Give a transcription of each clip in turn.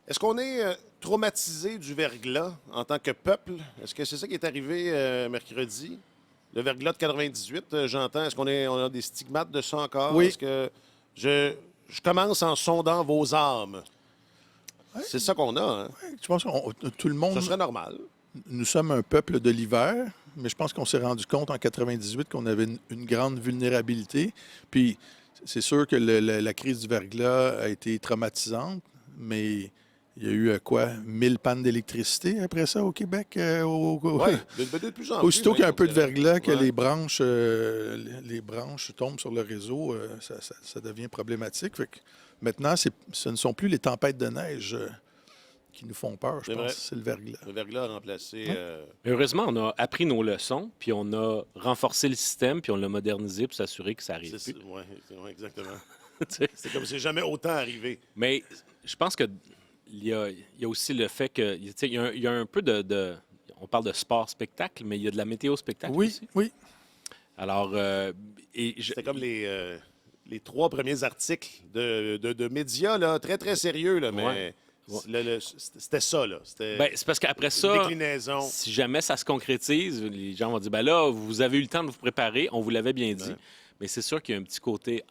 Est-ce qu'on est traumatisé du verglas en tant que peuple? Est-ce que c'est ça qui est arrivé mercredi? Le verglas de 98, j'entends. Est-ce on a des stigmates de ça encore? Oui. Est-ce que je commence en sondant vos âmes? C'est ça qu'on a, hein? Je pense que tout le monde, Ça serait normal. nous sommes un peuple de l'hiver, mais je pense qu'on s'est rendu compte en 98 qu'on avait une grande vulnérabilité. Puis c'est sûr que la crise du verglas a été traumatisante, mais il y a eu 1000 pannes d'électricité après ça au Québec? Oui, de plus en plus. Aussitôt qu'il y a un peu de verglas, que Ouais. les branches tombent sur le réseau, ça devient problématique. Fait que maintenant, ce ne sont plus les tempêtes de neige qui nous font peur, je C'est pense. vrai. C'est le verglas. Le verglas a remplacé... Mais heureusement, on a appris nos leçons, puis on a renforcé le système, puis on l'a modernisé pour s'assurer que ça arrive c'est plus. ouais, exactement. Tu sais. C'est comme si c'est jamais autant arrivé. Mais je pense que il y a aussi le fait que tu sais, il y a un peu on parle de sport-spectacle, mais il y a de la météo-spectacle Oui, aussi. oui. Alors, C'était comme les 3 premiers articles de médias, là, très, très sérieux, là, mais Ouais. c'était ça, là. C'était ben, c'est parce qu'après une ça, déclinaison. si jamais ça se concrétise, les gens vont dire, ben là, vous avez eu le temps de vous préparer, on vous l'avait bien dit. Ouais. Mais c'est sûr qu'il y a un petit côté,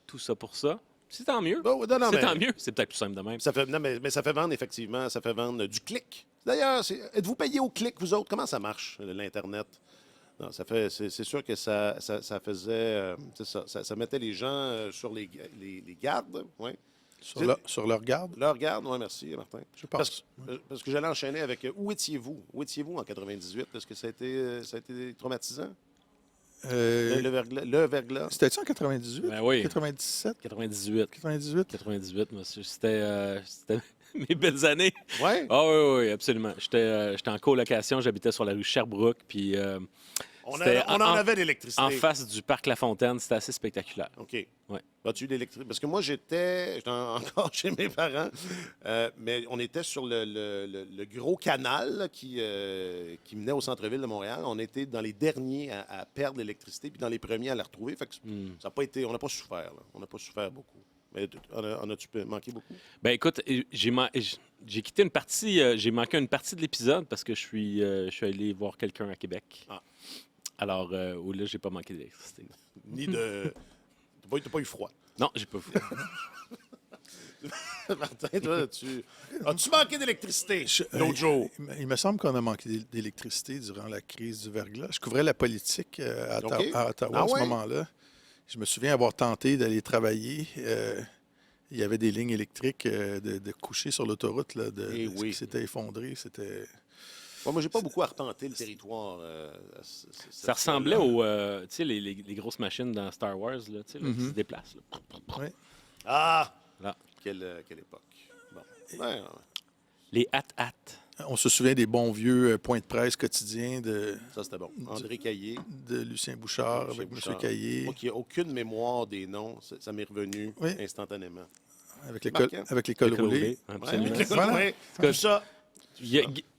tout ça pour ça. C'est tant mieux. Bon, non, C'est mais tant mieux. C'est peut-être plus simple de même. ça fait, non, mais ça fait vendre, effectivement, ça fait vendre du clic. D'ailleurs, êtes-vous payé au clic, vous autres? Comment ça marche, l'Internet? Non, c'est sûr que ça faisait, c'est ça mettait les gens sur les gardes, oui. Sur leur garde, Leur garde, oui, merci, Martin. je pense. Parce que j'allais enchaîner avec où étiez-vous? Où étiez-vous en 98? Est-ce que ça a été traumatisant? Le verglas? C'était-tu en 98? Ben oui. 97? 98. 98? 98, monsieur. C'était mes belles années. Oui? Ah oui, oui, absolument. J'étais en colocation, j'habitais sur la rue Sherbrooke, puis On c'était en avait d'électricité. en face du parc La Fontaine. C'était assez spectaculaire. OK. Ouais. As-tu eu d'électricité? Parce que moi, j'étais encore chez mes parents, mais on était sur le gros canal là, qui menait au centre-ville de Montréal. On était dans les derniers à perdre l'électricité, puis dans les premiers à la retrouver. Fait que ça a pas été, on n'a pas souffert. Là. On n'a pas souffert beaucoup. Mais en as-tu manqué beaucoup? Ben écoute, j'ai quitté une partie, j'ai manqué une partie de l'épisode parce que je suis allé voir quelqu'un à Québec. Ah. Alors, où là, j'ai pas manqué d'électricité. Ni de... T'as pas eu froid. Non, j'ai pas vu. Martin, toi, as-tu manqué d'électricité l'autre jour? Il me semble qu'on a manqué d'électricité durant la crise du verglas. Je couvrais la politique OK. à Ottawa Ah à ce ouais? moment-là. Je me souviens avoir tenté d'aller travailler. Il y avait des lignes électriques de coucher sur l'autoroute, là, Eh oui. qui s'étaient effondrées. C'était... Ouais, moi, j'ai pas beaucoup arpenté le territoire. Ça ressemblait aux tu sais, les grosses machines dans Star Wars, là, tu sais, là, qui se déplacent. Là. Ouais. Ah! Là. Quelle époque. Bon. Ouais, Les hat-hat. On se souvient des bons vieux points de presse quotidiens ça, c'était bon. André Caillé. de Lucien Bouchard Lucien avec Bouchard. M. Caillé, Moi qui n'ai aucune mémoire des noms, ça m'est revenu Oui. instantanément. avec Marquant. l'école Le roulée. Absolument. Ouais, Voilà. ouais, cas, tout ça.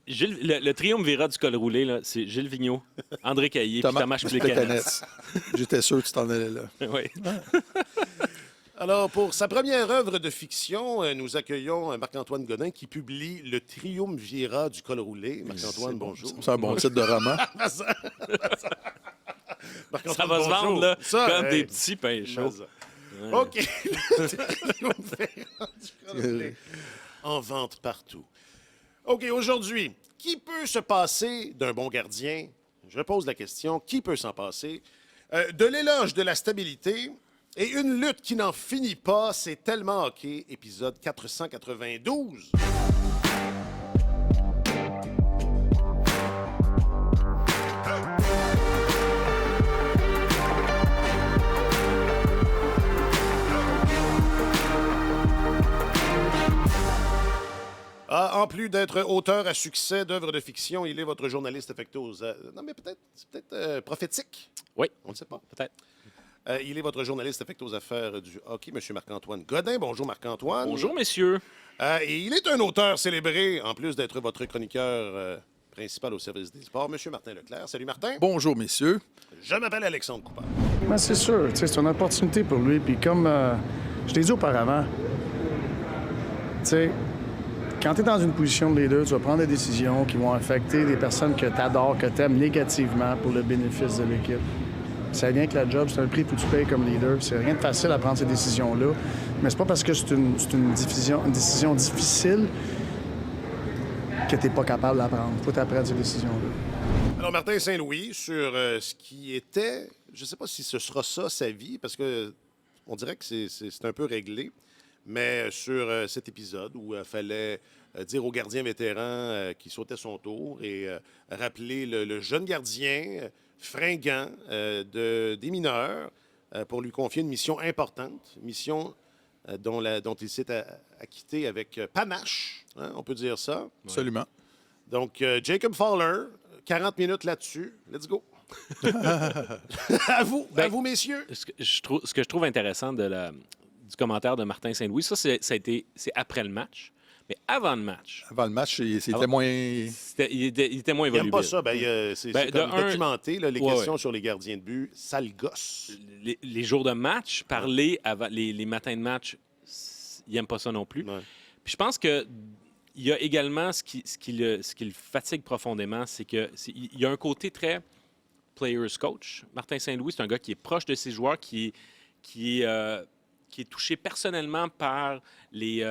Le triumvirat du col roulé, là, c'est Gilles Vigneault, André Caillé et Thomas Plekanec. J'étais sûr que tu t'en allais là. Oui. Alors, pour sa première œuvre de fiction, nous accueillons Marc-Antoine Godin qui publie Le triumvirat du col roulé. Marc-Antoine, bonjour. C'est un bon titre de roman. Marc-Antoine, Ça va se bonjour. vendre là, Ça, comme hey. des petits pains chauds. OK. Le triumvirat du col roulé. En vente partout. OK, aujourd'hui, qui peut se passer d'un bon gardien? Je pose la question, qui peut s'en passer? De l'éloge de la stabilité et une lutte qui n'en finit pas, c'est tellement hockey, épisode 492. En plus d'être auteur à succès d'œuvres de fiction, il est votre journaliste affecté aux... Non, mais c'est peut-être prophétique. Oui, On ne sait pas. peut-être. Il est votre journaliste affecté aux affaires du hockey, M. Marc-Antoine Godin. Bonjour, Marc-Antoine. Bonjour, messieurs. Et il est un auteur célébré, en plus d'être votre chroniqueur principal au service des sports, M. Martin Leclerc. Salut, Martin. Bonjour, messieurs. Je m'appelle Alexandre Coupard. Ben, c'est sûr, tu sais, c'est une opportunité pour lui. Puis comme je t'ai dit auparavant, tu sais, quand tu es dans une position de leader, tu vas prendre des décisions qui vont affecter des personnes que tu adores, que tu aimes négativement pour le bénéfice de l'équipe. Ça vient que la job, c'est un prix que tu payes comme leader. C'est rien de facile à prendre ces décisions-là. Mais c'est pas parce que c'est une décision difficile que tu n'es pas capable de la prendre. Il faut t'apprendre ces décisions-là. Alors, Martin Saint-Louis, sur ce qui était, je ne sais pas si ce sera ça, sa vie, parce que on dirait que c'est un peu réglé, mais sur cet épisode où il fallait dire au gardien vétéran qui sautait son tour et rappeler le jeune gardien fringant des mineurs pour lui confier une mission importante, mission dont il s'est acquitté avec panache, hein, on peut dire ça. Absolument. Donc, Jacob Fowler, 40 minutes là-dessus. Let's go. À vous, messieurs. Ce que je trouve intéressant du commentaire de Martin Saint-Louis, c'est après le match. Mais avant le match. Avant le match, c'était moins. Il était moins Il n'aime volubile. pas ça. C'est comme documenté, là, les questions ouais. sur les gardiens de but. Ça le gosse. Les jours de match, parler avant les matins de match, il n'aime pas ça non plus. Ouais. Puis je pense que il y a également ce qui le fatigue profondément, c'est qu'il y a un côté très players coach. Martin Saint-Louis, c'est un gars qui est proche de ses joueurs, qui est touché personnellement par les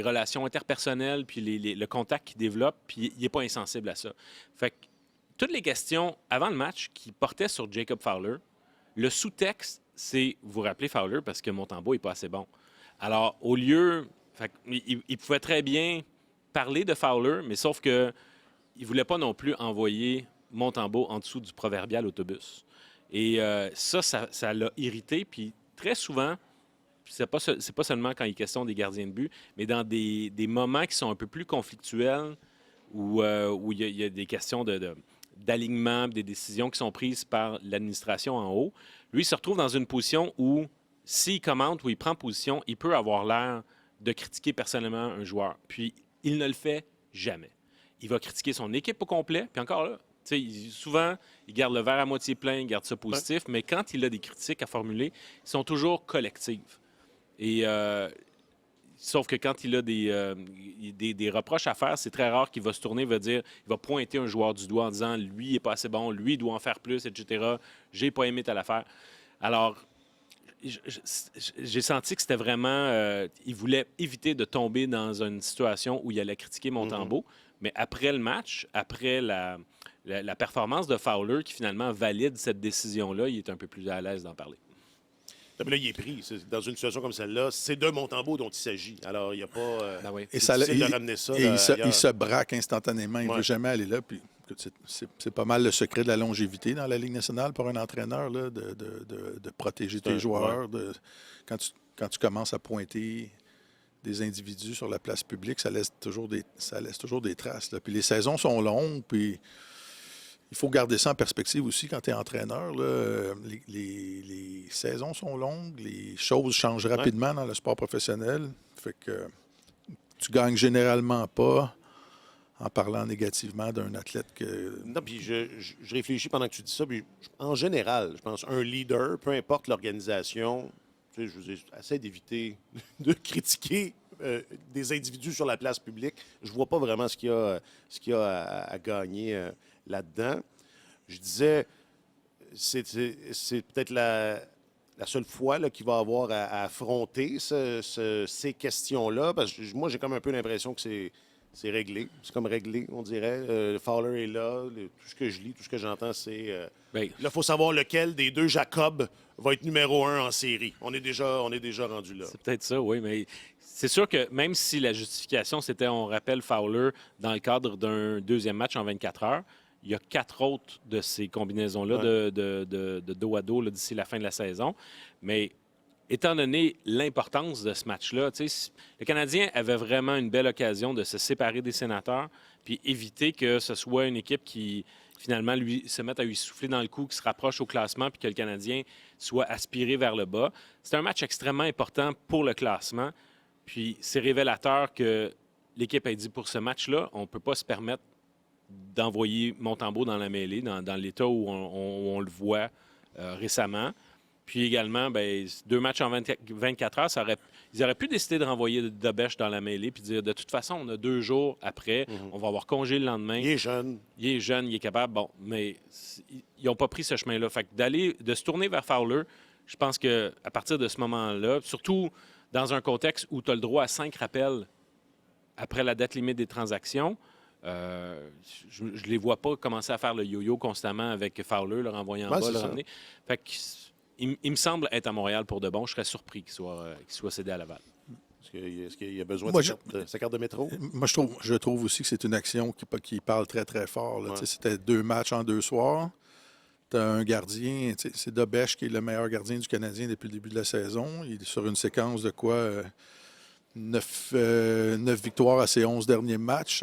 relations interpersonnelles, puis le contact qu'il développe, puis il n'est pas insensible à ça. Fait que toutes les questions avant le match qui portaient sur Jacob Fowler, le sous-texte, c'est « vous rappelez Fowler parce que Montembeault n'est pas assez bon ». Alors, au lieu... Fait, il pouvait très bien parler de Fowler, mais sauf que il ne voulait pas non plus envoyer Montembeault en dessous du proverbial autobus. Et ça l'a irrité, puis très souvent... C'est pas seulement quand il est question des gardiens de but, mais dans des moments qui sont un peu plus conflictuels, où il y a des questions d'alignement, des décisions qui sont prises par l'administration en haut. Lui, il se retrouve dans une position où, s'il commente ou il prend position, il peut avoir l'air de critiquer personnellement un joueur. Puis, il ne le fait jamais. Il va critiquer son équipe au complet, puis encore là, souvent, il garde le verre à moitié plein, il garde ça positif, mais quand il a des critiques à formuler, ils sont toujours collectives. Et sauf que quand il a des reproches à faire, c'est très rare qu'il va se tourner, il va pointer un joueur du doigt en disant lui, il n'est pas assez bon, lui, il doit en faire plus, etc. J'ai pas aimé telle affaire. Alors, j'ai senti que c'était vraiment. Il voulait éviter de tomber dans une situation où il allait critiquer Montembeault. Mais après le match, après la performance de Fowler qui finalement valide cette décision-là, il est un peu plus à l'aise d'en parler. Mais là, il est pris. Dans une situation comme celle-là, c'est de Montembeault dont il s'agit. Alors, il n'y a pas... Et c'est difficile de ramener ça. Il se braque instantanément. Il ne veut jamais aller là. Puis, c'est pas mal le secret de la longévité dans la Ligue nationale pour un entraîneur, là, de protéger tes joueurs. Ouais. Quand tu commences à pointer des individus sur la place publique, ça laisse toujours des traces. Là. Puis les saisons sont longues, puis... Il faut garder ça en perspective aussi quand tu es entraîneur. Là. Les saisons sont longues, les choses changent rapidement dans le sport professionnel. Fait que tu gagnes généralement pas en parlant négativement d'un athlète que... Non, puis je réfléchis pendant que tu dis ça. Puis en général, je pense un leader, peu importe l'organisation, tu sais, essaie d'éviter de critiquer des individus sur la place publique. Je vois pas vraiment ce qu'il y a à gagner là-dedans. Je disais, c'est peut-être la seule fois là, qu'il va avoir à affronter ces questions-là. Parce que moi, j'ai comme un peu l'impression que c'est réglé. C'est comme réglé, on dirait. Fowler est là. Tout ce que je lis, tout ce que j'entends, c'est... là, il faut savoir lequel des deux Jacob va être numéro 1 en série. On est déjà rendu là. C'est peut-être ça, oui, mais c'est sûr que même si la justification, c'était, on rappelle, Fowler dans le cadre d'un deuxième match en 24 heures, il y a 4 autres de ces combinaisons-là de dos à dos là, d'ici la fin de la saison. Mais étant donné l'importance de ce match-là, le Canadien avait vraiment une belle occasion de se séparer des Sénateurs puis éviter que ce soit une équipe qui, finalement, se mette à lui souffler dans le cou, qui se rapproche au classement puis que le Canadien soit aspiré vers le bas. C'est un match extrêmement important pour le classement. Puis c'est révélateur que l'équipe a dit pour ce match-là, on ne peut pas se permettre d'envoyer Montembeault dans la mêlée, dans l'état où on le voit récemment. Puis également, ben, 2 matchs en 24 heures, ils auraient pu décider de renvoyer Dobèche dans la mêlée puis dire, de toute façon, on a 2 jours après, on va avoir congé le lendemain. Il est jeune. Il est jeune, il est capable. Bon, mais ils n'ont pas pris ce chemin-là. Fait que de se tourner vers Fowler, je pense qu'à partir de ce moment-là, surtout dans un contexte où tu as le droit à 5 rappels après la date limite des transactions, je ne les vois pas commencer à faire le yo-yo constamment avec Fowler, le renvoyer en bas, le ramener. Fait que, il me semble être à Montréal pour de bon. Je serais surpris qu'il soit cédé à Laval. Est-ce qu'il y a besoin Moi, de sa carte de métro? Moi, je trouve aussi que c'est une action qui parle très, très fort. Là. Ouais. C'était 2 matchs en 2 soirs. Tu as un gardien, c'est Dobèche qui est le meilleur gardien du Canadien depuis le début de la saison. Il est sur une séquence de quoi? 9 victoires à ses 11 derniers matchs.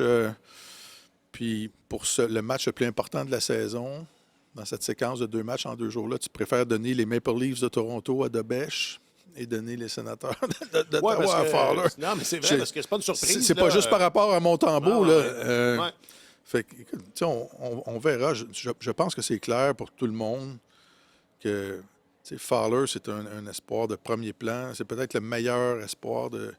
Puis pour le match le plus important de la saison, dans cette séquence de 2 matchs en 2 jours-là, tu préfères donner les Maple Leafs de Toronto à Dobèche et donner les Sénateurs d'Ottawa à Fowler. Non, mais c'est vrai, parce que c'est pas une surprise. C'est pas juste par rapport à Montembeault. Ouais. Là. Fait que, écoute, on verra. Je pense que c'est clair pour tout le monde que Fowler, c'est un espoir de premier plan. C'est peut-être le meilleur espoir de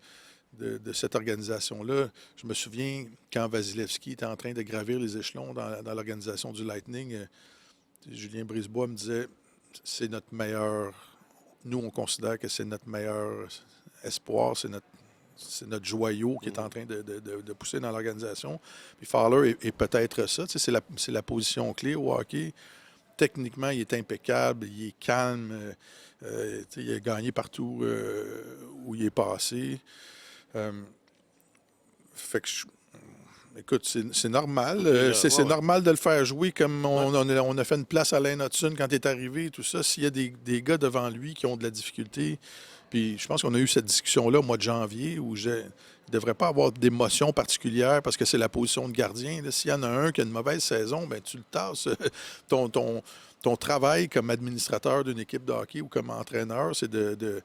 cette organisation-là. Je me souviens quand Vasilevski était en train de gravir les échelons dans l'organisation du Lightning, Julien Brisebois me disait, c'est notre meilleur... Nous, on considère que c'est notre meilleur espoir, c'est notre joyau qui est en train de pousser dans l'organisation. Puis Fowler est peut-être ça. C'est la position clé au hockey. Techniquement, il est impeccable, il est calme. Il a gagné partout où il est passé. Fait que écoute, c'est normal. C'est normal de le faire jouer comme on a fait une place à Lane Hudson quand il est arrivé et tout ça. S'il y a des gars devant lui qui ont de la difficulté, puis je pense qu'on a eu cette discussion-là au mois de janvier où il ne devrait pas avoir d'émotion particulière parce que c'est la position de gardien. S'il y en a un qui a une mauvaise saison, ben tu le tasses. Ton travail comme administrateur d'une équipe de hockey ou comme entraîneur, c'est d'être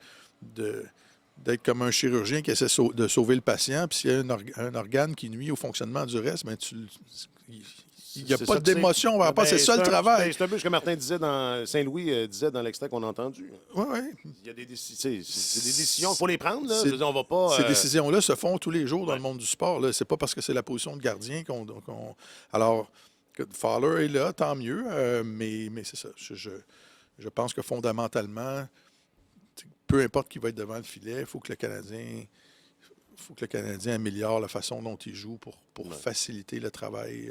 comme un chirurgien qui essaie de sauver le patient, puis s'il y a un organe qui nuit au fonctionnement du reste, bien, il n'y a pas d'émotion. C'est ça le travail. C'est un peu ce que Martin disait Saint-Louis disait dans l'extrait qu'on a entendu. Oui, oui. Il y a des décisions, il faut les prendre. Là. On va pas, Ces décisions-là se font tous les jours dans le monde du sport. C'est pas parce que c'est la position de gardien qu'on... Alors, Fowler est là, tant mieux, mais c'est ça. Je pense que fondamentalement... Peu importe qui va être devant le filet, il faut que le Canadien améliore la façon dont il joue pour faciliter le travail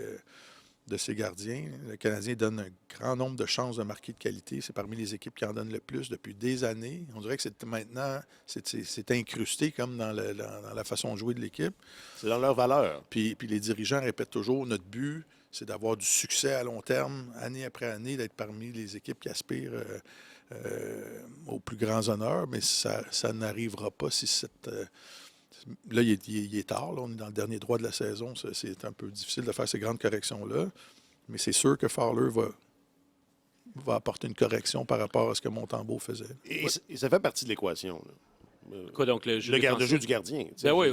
de ses gardiens. Le Canadien donne un grand nombre de chances de marquer de qualité. C'est parmi les équipes qui en donnent le plus depuis des années. On dirait que c'est incrusté comme dans la façon de jouer de l'équipe. C'est dans leur valeur. Puis les dirigeants répètent toujours, notre but, c'est d'avoir du succès à long terme, année après année, d'être parmi les équipes qui aspirent... aux plus grands honneurs, mais ça n'arrivera pas si cette... là, il est tard, là, on est dans le dernier droit de la saison, c'est un peu difficile de faire ces grandes corrections-là, mais c'est sûr que Fowler va apporter une correction par rapport à ce que Montembeault faisait. Et ça fait partie de l'équation. Quoi, donc le jeu du gardien. Ben oui,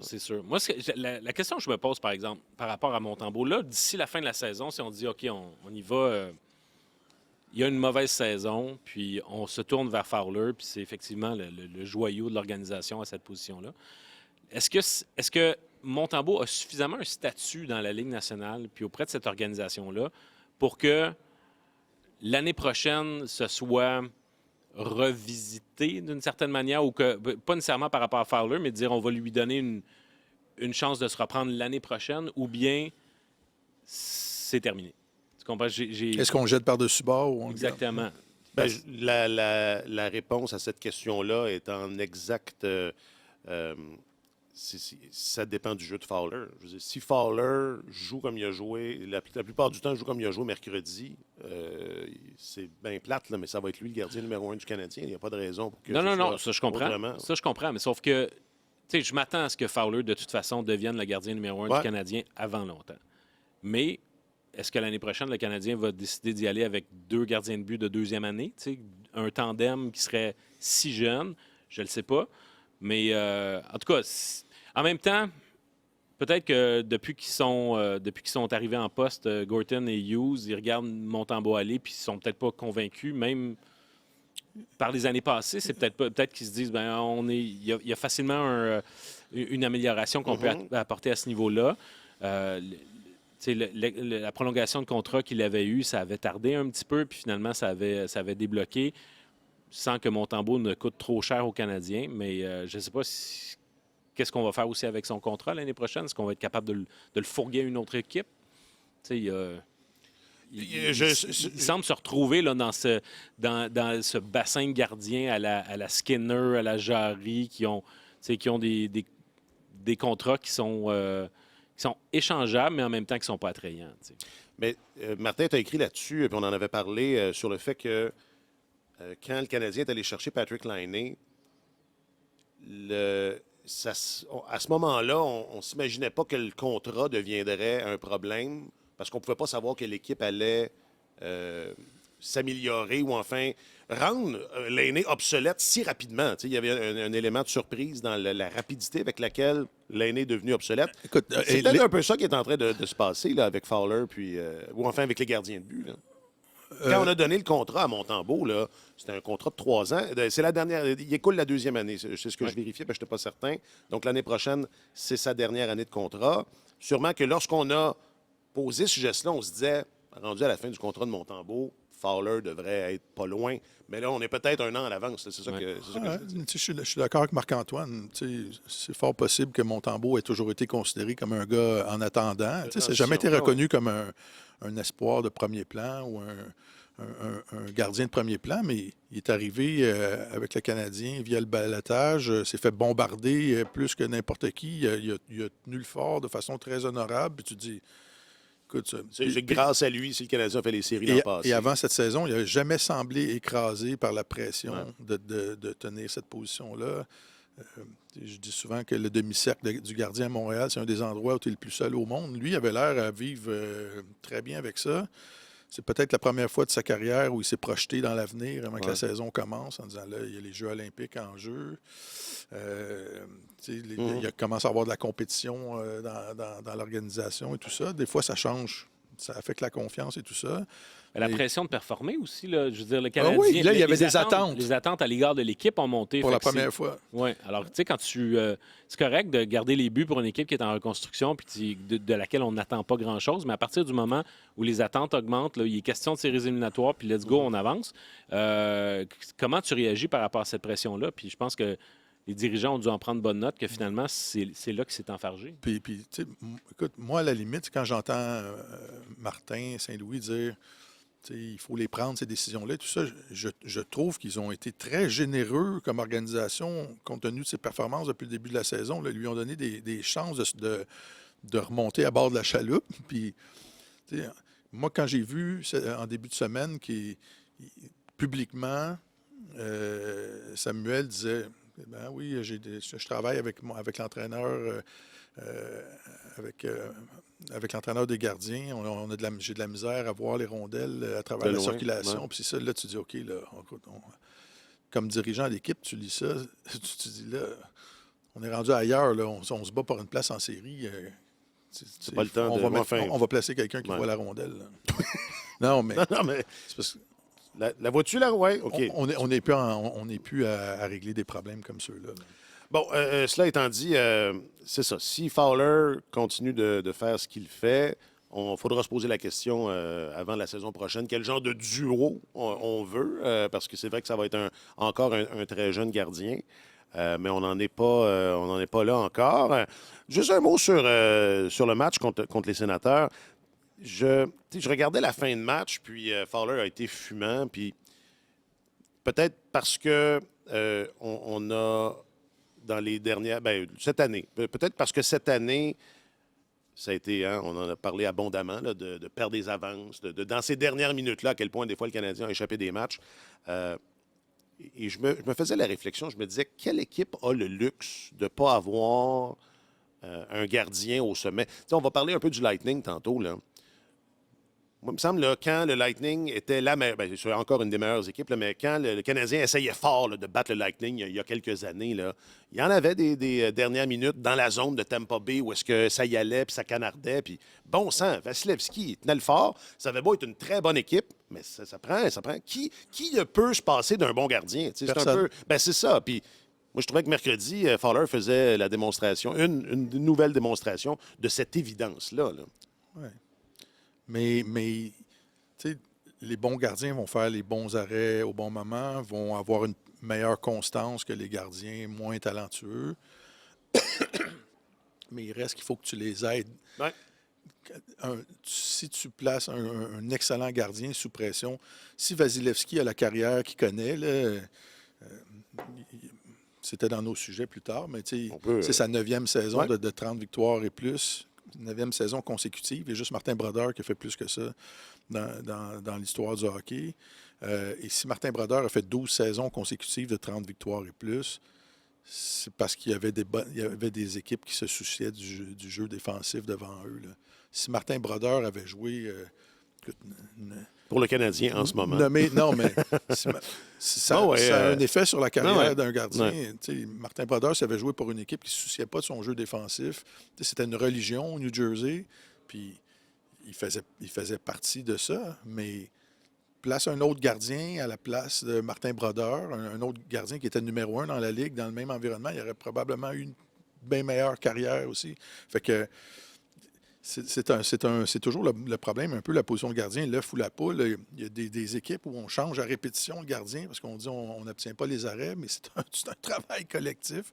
c'est sûr. Moi, la question que je me pose, par exemple, par rapport à Montembeault, là, d'ici la fin de la saison, si on dit, OK, on y va... il y a une mauvaise saison, puis on se tourne vers Fowler, puis c'est effectivement le joyau de l'organisation à cette position-là. Est-ce que Montembeault a suffisamment un statut dans la Ligue nationale, puis auprès de cette organisation-là, pour que l'année prochaine, ce soit revisité d'une certaine manière, ou que, pas nécessairement par rapport à Fowler, mais de dire on va lui donner une chance de se reprendre l'année prochaine, ou bien c'est terminé? Est-ce qu'on jette par-dessus bord ou on Exactement. La réponse à cette question-là est en exact... ça dépend du jeu de Fowler. Je veux dire, si Fowler joue comme il a joué, la plupart du temps, joue comme il a joué mercredi, c'est bien plate, là, mais ça va être lui le gardien numéro 1 du Canadien. Il n'y a pas de raison pour que Non, ça je comprends. Autrement. Ça je comprends, mais sauf que je m'attends à ce que Fowler, de toute façon, devienne le gardien numéro 1 du Canadien avant longtemps. Mais est-ce que l'année prochaine, le Canadien va décider d'y aller avec 2 gardiens de but de deuxième année? Un tandem qui serait si jeune? Je ne le sais pas. Mais en tout cas, en même temps, peut-être que depuis qu'ils sont arrivés en poste, Gorton et Hughes, ils regardent Montembeault aller puis ils sont peut-être pas convaincus. Même par les années passées, c'est peut-être qu'ils se disent il y a facilement une amélioration qu'on peut apporter à ce niveau-là. La prolongation de contrat qu'il avait eue, ça avait tardé un petit peu, puis finalement, ça avait débloqué sans que Montembeault ne coûte trop cher aux Canadiens. Mais je ne sais pas qu'est-ce qu'on va faire aussi avec son contrat l'année prochaine. Est-ce qu'on va être capable de le fourguer à une autre équipe? Il semble se retrouver là, dans ce bassin de gardiens à la Skinner, à la Jarry, qui ont des contrats qui sont échangeables, mais en même temps qui ne sont pas attrayants. T'sais. Mais Martin, tu as écrit là-dessus, puis on en avait parlé sur le fait que quand le Canadien est allé chercher Patrick Laine, à ce moment-là, on ne s'imaginait pas que le contrat deviendrait un problème parce qu'on ne pouvait pas savoir que l'équipe allait s'améliorer ou enfin rendre Laine obsolète si rapidement. Il y avait un élément de surprise dans la rapidité avec laquelle Laine est devenu obsolète. Écoute, c'est peut-être un peu ça qui est en train de se passer là, avec Fowler, ou enfin avec les gardiens de but. Là. Quand on a donné le contrat à Montembeault, là, c'était un contrat de 3 ans. C'est la dernière. Il écoule la 2e année. C'est ce que je vérifiais, mais je n'étais pas certain. Donc, l'année prochaine, c'est sa dernière année de contrat. Sûrement que lorsqu'on a posé ce geste-là, on se disait, rendu à la fin du contrat de Montembeault, Fowler devrait être pas loin. Mais là, on est peut-être un an à l'avance. C'est ça que je veux dire. Je suis d'accord avec Marc-Antoine. C'est fort possible que Montembeault ait toujours été considéré comme un gars en attendant. Ça n'a jamais été reconnu comme un espoir de premier plan ou un gardien de premier plan, mais il est arrivé avec le Canadien via le balotage, s'est fait bombarder plus que n'importe qui. Il a tenu le fort de façon très honorable. Puis tu te dis, écoute, c'est grâce à lui si le Canadien a fait les séries dans le passé. Et avant cette saison, il n'a jamais semblé écrasé par la pression de tenir cette position-là. Je dis souvent que le demi-cercle du gardien à Montréal, c'est un des endroits où tu es le plus seul au monde. Lui, il avait l'air à vivre très bien avec ça. C'est peut-être la première fois de sa carrière où il s'est projeté dans l'avenir avant que la saison commence, en disant là, il y a les Jeux olympiques en jeu. Il commence à avoir de la compétition dans l'organisation et tout ça. Des fois, ça change. Ça affecte la confiance et tout ça. La pression de performer aussi, là, je veux dire, le Canadien... oui, là, il y avait des attentes. Les attentes à l'égard de l'équipe ont monté. Pour la première fois. Oui. Alors, tu sais, quand c'est correct de garder les buts pour une équipe qui est en reconstruction puis de laquelle on n'attend pas grand-chose, mais à partir du moment où les attentes augmentent, là, il est question de séries éliminatoires, puis let's go, on avance. Comment tu réagis par rapport à cette pression-là? Puis je pense que les dirigeants ont dû en prendre bonne note, que finalement, c'est là que c'est enfargé. Puis tu sais, écoute, moi, à la limite, quand j'entends Martin Saint-Louis dire il faut les prendre, ces décisions-là, tout ça, je trouve qu'ils ont été très généreux comme organisation, compte tenu de ses performances depuis le début de la saison. Là, ils lui ont donné des chances de remonter à bord de la chaloupe. Puis, moi, quand j'ai vu en début de semaine publiquement, Samuel disait... Ben oui, je travaille avec l'entraîneur avec l'entraîneur des gardiens. J'ai de la misère à voir les rondelles à travers la circulation. Puis c'est ça, là, tu dis, OK, là, comme dirigeant d'équipe, tu lis ça, tu dis, là, on est rendu ailleurs, là, on se bat pour une place en série. C'est pas le temps on va placer quelqu'un qui voit la rondelle. Non, mais... Non, mais... C'est parce que... La vois-tu, là? Oui, OK. On n'est plus à régler des problèmes comme ceux-là. Bon, cela étant dit, c'est ça. Si Fowler continue de faire ce qu'il fait, il faudra se poser la question avant la saison prochaine, quel genre de duo on veut, parce que c'est vrai que ça va être encore un très jeune gardien, mais on n'en est pas là encore. Juste un mot sur le match contre les Sénateurs. Je regardais la fin de match, puis Fowler a été fumant, puis peut-être parce que on a, dans les dernières... cette année, peut-être parce que cette année, ça a été, on en a parlé abondamment, là, de perdre des avances, dans ces dernières minutes-là, à quel point des fois le Canadien a échappé des matchs. Et je me faisais la réflexion, je me disais, quelle équipe a le luxe de ne pas avoir un gardien au sommet? On va parler un peu du Lightning tantôt, là. Moi, il me semble, là, quand le Lightning était la meilleure, c'est encore une des meilleures équipes, là, mais quand le Canadien essayait fort là, de battre le Lightning il y a quelques années, là, il y en avait des dernières minutes dans la zone de Tampa Bay où est-ce que ça y allait, puis ça canardait, puis bon sang, Vasilevski tenait le fort. Ça avait beau être une très bonne équipe, mais ça prend. Qui ne peut se passer d'un bon gardien? Tu sais, c'est un peu. C'est ça. Puis moi, je trouvais que mercredi, Fowler faisait la démonstration, une nouvelle démonstration de cette évidence-là. Là. Ouais. Mais tu sais, les bons gardiens vont faire les bons arrêts au bon moment, vont avoir une meilleure constance que les gardiens moins talentueux. Mais il reste qu'il faut que tu les aides. Ouais. Si tu places un excellent gardien sous pression, si Vasilevski a la carrière qu'il connaît, là, c'était dans nos sujets plus tard, mais c'est sa 9e saison de 30 victoires et plus. 9e saison consécutive. Il y a juste Martin Brodeur qui a fait plus que ça dans l'histoire du hockey. Et si Martin Brodeur a fait 12 saisons consécutives de 30 victoires et plus, c'est parce qu'il y avait des équipes qui se souciaient du jeu défensif devant eux. Là. Si Martin Brodeur avait joué... pour le Canadien en ce moment. Non, mais ça a un effet sur la carrière d'un gardien. Ouais. Martin Brodeur, s'il avait joué pour une équipe qui ne se souciait pas de son jeu défensif, c'était une religion au New Jersey, puis il faisait partie de ça, mais place un autre gardien à la place de Martin Brodeur, un autre gardien qui était numéro 1 dans la Ligue, dans le même environnement, il aurait probablement eu une bien meilleure carrière aussi. Fait que c'est toujours le problème, un peu la position de gardien, l'œuf ou la poule. Il y a des équipes où on change à répétition le gardien parce qu'on dit on n'obtient pas les arrêts, mais c'est un travail collectif.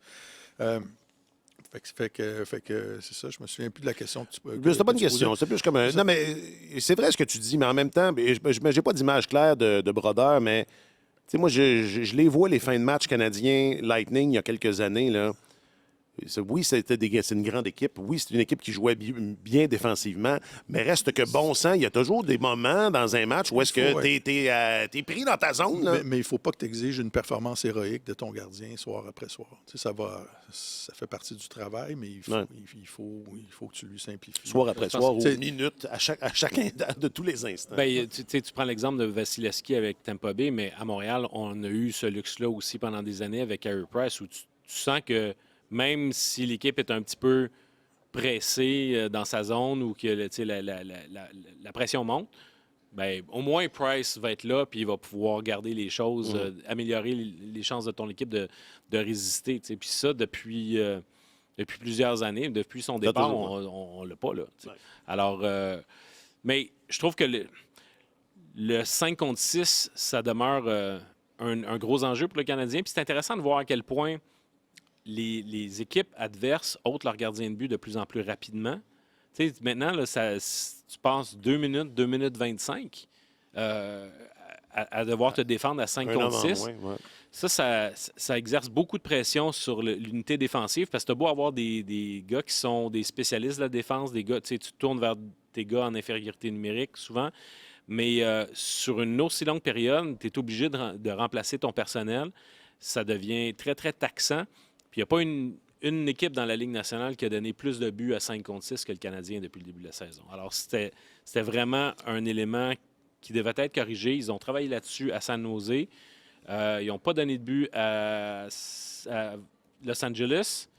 Fait que c'est ça, je me souviens plus de la question que tu peux. C'était pas une question, c'est plus comme un. Non, mais c'est vrai ce que tu dis, mais en même temps, j'ai pas d'image claire de Brodeur, mais tu sais, moi, je les vois les fins de match canadiens Lightning il y a quelques années, là. Oui, c'est une grande équipe. Oui, c'est une équipe qui jouait bien défensivement. Mais reste que bon sang, il y a toujours des moments dans un match où est-ce que t'es pris dans ta zone. Là. Mais il ne faut pas que tu exiges une performance héroïque de ton gardien soir après soir. Tu sais, ça fait partie du travail, mais il faut que tu lui simplifies. Soir après soir, ou minute, à chacun de tous les instants. Tu prends l'exemple de Vasilevski avec Tampa Bay, mais à Montréal, on a eu ce luxe-là aussi pendant des années avec Carey Price, où tu sens que même si l'équipe est un petit peu pressée dans sa zone ou que la pression monte, bien, au moins Price va être là puis il va pouvoir garder les choses, améliorer les chances de ton équipe de résister. T'sais. Puis ça, depuis plusieurs années, depuis son départ, on ne l'a pas. Là, ouais. Alors, mais je trouve que le 5 contre 6, ça demeure un gros enjeu pour le Canadien. Puis c'est intéressant de voir à quel point les équipes adverses ôtent leur gardien de but de plus en plus rapidement. Tu sais, maintenant, là, tu passes 2 minutes 25 à devoir te défendre à 5 contre 6. Ouais. Ça exerce beaucoup de pression sur l'unité défensive parce que tu as beau avoir des gars qui sont des spécialistes de la défense, des gars, tu tournes vers tes gars en infériorité numérique souvent, mais sur une aussi longue période, tu es obligé de remplacer ton personnel. Ça devient très, très taxant. Puis il n'y a pas une équipe dans la Ligue nationale qui a donné plus de buts à 5 contre 6 que le Canadien depuis le début de la saison. Alors, c'était vraiment un élément qui devait être corrigé. Ils ont travaillé là-dessus à San Jose. Ils n'ont pas donné de but à Los Angeles.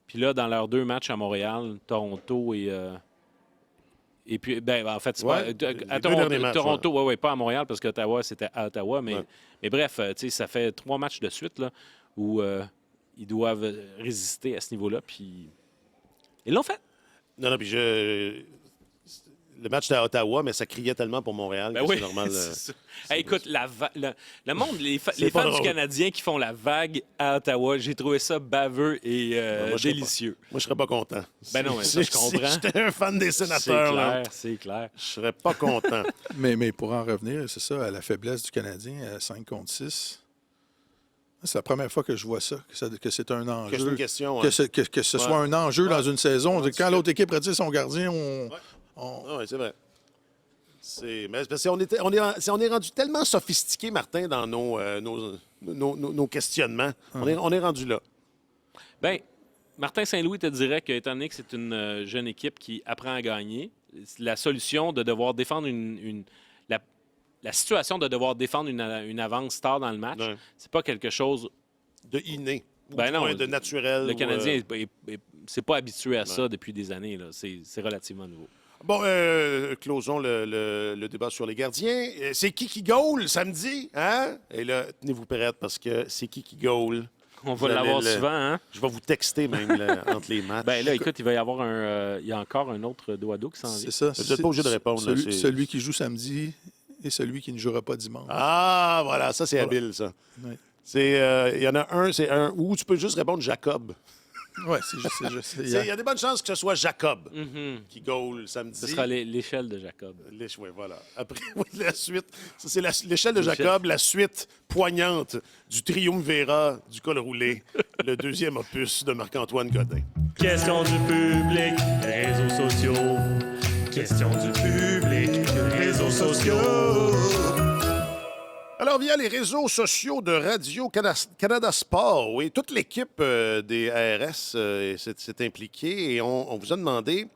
Puis là, dans leurs 2 matchs à Montréal, Toronto et puis, en fait, c'est à Toronto, matchs, pas à Montréal parce qu'Ottawa, c'était à Ottawa. Mais bref, ça fait 3 matchs de suite là, où ils doivent résister à ce niveau-là. Puis ils l'ont fait. Non, puis le match était à Ottawa, mais ça criait tellement pour Montréal que c'est normal. Écoute, le monde, les fans du Canadien qui font la vague à Ottawa, j'ai trouvé ça baveux et délicieux. Moi, je serais pas content. Ben non, ça, je comprends. Si j'étais un fan des Sénateurs, c'est clair. Je serais pas content. mais pour en revenir, c'est ça, à la faiblesse du Canadien, à 5 contre 6, c'est la première fois que je vois ça, que c'est un enjeu. C'est une question. Que ce soit un enjeu dans une saison. Quand l'autre équipe retire son gardien, Oui, c'est vrai. Parce qu'on est rendu tellement sophistiqué, Martin, dans nos questionnements. On est rendu là. Bien, Martin Saint-Louis te dirait qu'étant donné que c'est une jeune équipe qui apprend à gagner, la solution de devoir défendre la situation de devoir défendre une avance tard dans le match, Ouais. c'est pas quelque chose. De inné. Ou Ben du non, moins de naturel. Le ou, Canadien c'est pas habitué à ça depuis des années. Là. C'est relativement nouveau. Bon, closons le débat sur les gardiens. C'est qui goal samedi? Hein? Et là, tenez-vous prêts parce que c'est qui goal? On Vous va allez l'avoir le- souvent, hein? Je vais vous texter même là, entre les matchs. Ben là, écoute, il va y avoir il y a encore un autre dos à dos qui s'en vient. C'est ça. Vous êtes pas obligé de répondre, là, c'est- Celui qui joue samedi et celui qui ne jouera pas dimanche. Ah, voilà, ça c'est habile, ça. Ouais. Il y en a un, c'est un où tu peux juste répondre Jacob. Ouais, c'est juste. Il y a des bonnes chances que ce soit Jacob qui goal samedi. Ce sera l'échelle de Jacob. Oui, voilà. Après, oui, la suite. Ça, c'est l'échelle de Jacob, la suite poignante du triumvirat du col roulé, le deuxième opus de Marc-Antoine Godin. Question du public, réseaux sociaux. Question du public, réseaux sociaux. Alors, via les réseaux sociaux de Radio-Canada Sport, oui, toute l'équipe des ARS s'est impliquée et on vous a demandé,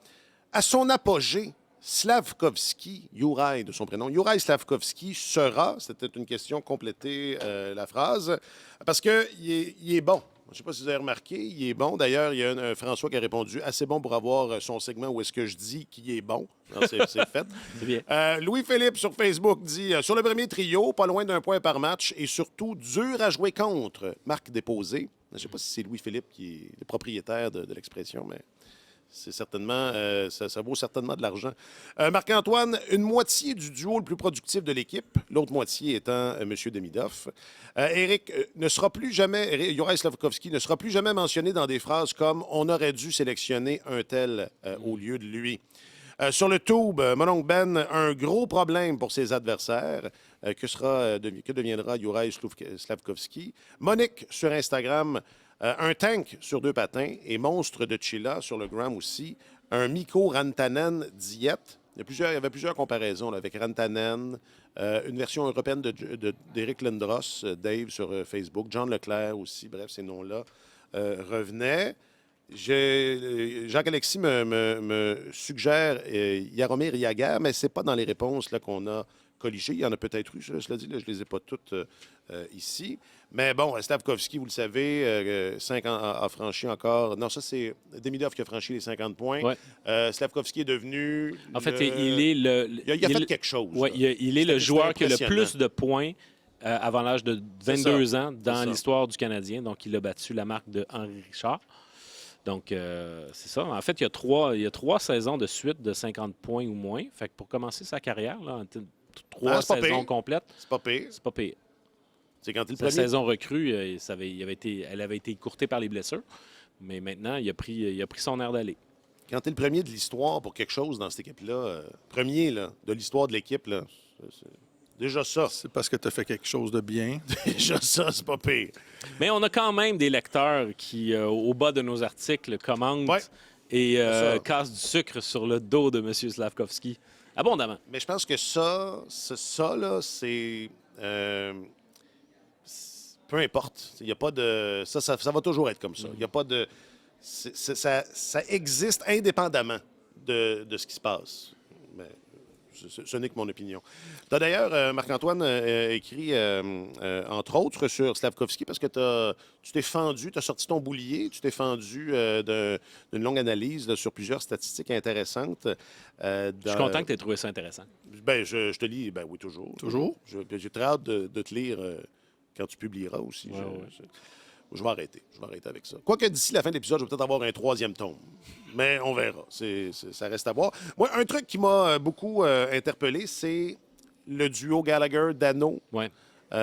à son apogée, Slavkovski, Juraj de son prénom, Juraj Slavkovski sera, c'était une question, complétez la phrase, parce qu'il est bon. Je ne sais pas si vous avez remarqué, il est bon. D'ailleurs, il y a un François qui a répondu assez bon pour avoir son segment où est-ce que je dis qu'il est bon. Non, c'est fait. C'est bien. Louis-Philippe sur Facebook dit sur le premier trio, pas loin d'un point par match et surtout dur à jouer contre. Marque déposée. Je ne sais pas si c'est Louis-Philippe qui est le propriétaire de l'expression, mais c'est certainement, ça vaut certainement de l'argent. Marc-Antoine, une moitié du duo le plus productif de l'équipe, l'autre moitié étant M. Demidov. Éric ne sera plus jamais, Juraj Slavkovski ne sera plus jamais mentionné dans des phrases comme « on aurait dû sélectionner un tel au lieu de lui ». Sur le tube, mon oncle Ben, un gros problème pour ses adversaires. Que deviendra Juraj Slavkovski? Monique sur Instagram, un tank sur 2 patins et monstre de Chilla sur le gram aussi. Un Mikko Rantanen diète. Il y avait plusieurs comparaisons là, avec Rantanen, une version européenne d'Éric Lindros, Dave sur Facebook, John Leclerc aussi. Bref, ces noms-là revenaient. Jacques-Alexis me suggère Jaromir Jagr, mais ce n'est pas dans les réponses là, qu'on a colligées. Il y en a peut-être eu, je le dis, là, je ne les ai pas toutes ici. Mais bon, Slavkovski, vous le savez, 5 ans a franchi encore. Non, ça, c'est Demidov qui a franchi les 50 points. Ouais. Slavkovski est devenu. En fait, il est le. Il a fait quelque chose. Ouais, là. il est le joueur qui a le impressionnant. plus de points avant l'âge de C'est 22 ça. ans dans C'est ça. l'histoire du Canadien. Donc, il a battu la marque de Henri Richard. Donc, c'est ça. En fait, il y a 3 saisons de suite de 50 points ou moins. Fait que pour commencer sa carrière, là, en 3 c'est pas saisons pire. complètes, C'est pas pire. c'est pas pire. C'est quand il le Sa premier. saison recrue, elle avait été écourtée par les blessures. Mais maintenant, il a pris son air d'aller. Quand tu es le premier de l'histoire pour quelque chose dans cette équipe-là, premier là, de l'histoire de l'équipe, là, c'est déjà ça. C'est parce que tu as fait quelque chose de bien. Déjà ça, c'est pas pire. Mais on a quand même des lecteurs qui, au bas de nos articles, commentent Ouais. et ça. cassent du sucre sur le dos de M. Slavkovski. Abondamment. Mais je pense que ça là, c'est. Peu importe. Il y a pas de. Ça va toujours être comme ça. Il n'y a pas de. Ça existe indépendamment de ce qui se passe. Mais ce n'est que mon opinion. Tu as d'ailleurs, Marc-Antoine, écrit, entre autres, sur Slavkovski parce que tu t'es fendu, tu as sorti ton boulier, tu t'es fendu d'une longue analyse là, sur plusieurs statistiques intéressantes. Je suis content que tu aies trouvé ça intéressant. Ben, je te lis, ben oui, toujours. Toujours? J'ai très hâte de te lire quand tu publieras aussi. Ouais, ouais. Je vais arrêter. Je vais arrêter avec ça. Quoique d'ici la fin de l'épisode, je vais peut-être avoir un 3e tome. Mais on verra. Ça reste à voir. Moi, un truc qui m'a beaucoup interpellé, c'est le duo Gallagher-Dano. Ouais.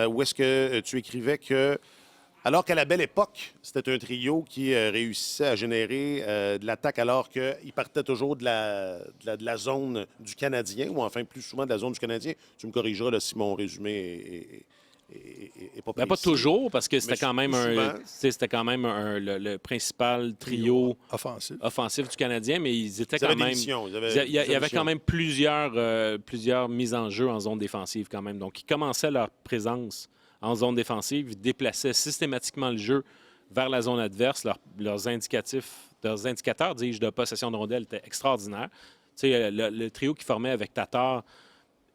Où est-ce que tu écrivais que, alors qu'à la belle époque, c'était un trio qui réussissait à générer de l'attaque alors qu'il partait toujours de la zone du Canadien, ou enfin plus souvent de la zone du Canadien. Tu me corrigeras là, si mon résumé est pas Ben, pas précis. toujours, parce que c'était Mais quand même, souvent. c'était quand même le principal trio Offensif. offensif du Canadien, mais ils étaient Ils avaient quand des même. missions, ils avaient Il y des avait missions. quand même plusieurs mises en jeu en zone défensive quand même. Donc, ils commençaient leur présence en zone défensive, ils déplaçaient systématiquement le jeu vers la zone adverse. Leurs indicateurs, dis-je, de possession de rondelles étaient extraordinaires. Tu sais, le trio qui formait avec Tatar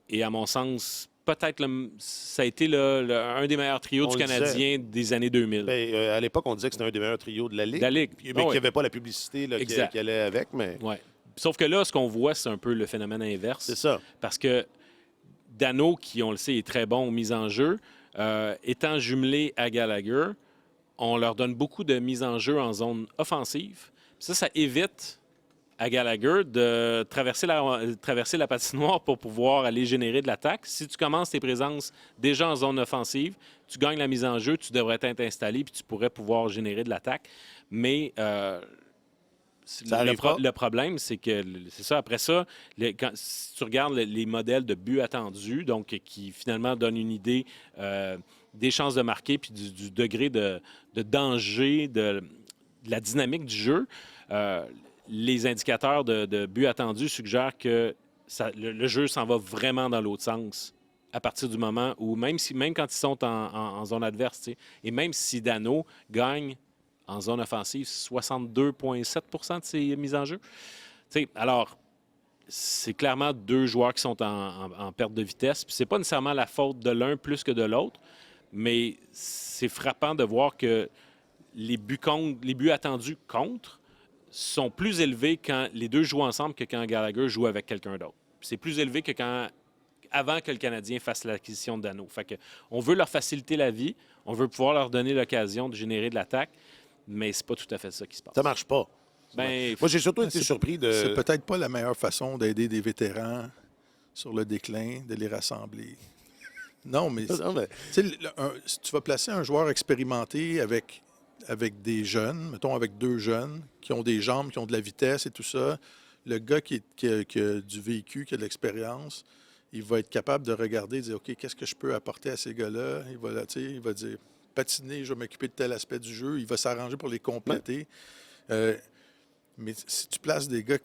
est, à mon sens, peut-être ça a été un des meilleurs trios On du le Canadien des années 2000. Ben, à l'époque, on disait que c'était un des meilleurs trios de la Ligue. De la Ligue. Mais Ah qu'il oui. n'y avait pas la publicité là, Exact. qui allait avec. Mais Ouais. Sauf que là, ce qu'on voit, c'est un peu le phénomène inverse. c'est ça. Parce que Dano, qui, on le sait, est très bon aux mises en jeu, étant jumelé à Gallagher, on leur donne beaucoup de mises en jeu en zone offensive. Ça évite à Gallagher de traverser la patinoire pour pouvoir aller générer de l'attaque. Si tu commences tes présences déjà en zone offensive, tu gagnes la mise en jeu, tu devrais être installé puis tu pourrais pouvoir générer de l'attaque. Mais Ça arrive pas. le problème, c'est que, c'est ça, après ça, si tu regardes les modèles de buts attendus, donc qui finalement donnent une idée des chances de marquer puis du degré de danger, de la dynamique du jeu, les indicateurs de buts attendus suggèrent que le jeu s'en va vraiment dans l'autre sens à partir du moment où, même quand ils sont en zone adverse, tu sais, et même si Dano gagne en zone offensive 62,7 % de ses mises en jeu. Tu sais, alors, c'est clairement deux joueurs qui sont en perte de vitesse. Puis c'est pas nécessairement la faute de l'un plus que de l'autre, mais c'est frappant de voir que les buts attendus contre sont plus élevés quand les deux jouent ensemble que quand Gallagher joue avec quelqu'un d'autre. Puis c'est plus élevé que avant que le Canadien fasse l'acquisition de Dano. Fait que on veut leur faciliter la vie, on veut pouvoir leur donner l'occasion de générer de l'attaque, mais c'est pas tout à fait ça qui se passe. Ça marche pas. Ben, Moi, j'ai surtout été surpris de... C'est peut-être pas la meilleure façon d'aider des vétérans sur le déclin, de les rassembler. Non, mais Non, mais- tu sais, si tu vas placer un joueur expérimenté avec des jeunes, mettons avec deux jeunes, qui ont des jambes, qui ont de la vitesse et tout ça, le gars qui a du vécu, qui a de l'expérience, il va être capable de regarder et dire, OK, qu'est-ce que je peux apporter à ces gars-là? Il va dire, patiner, je vais m'occuper de tel aspect du jeu. Il va s'arranger pour les compléter. Mais si tu places des gars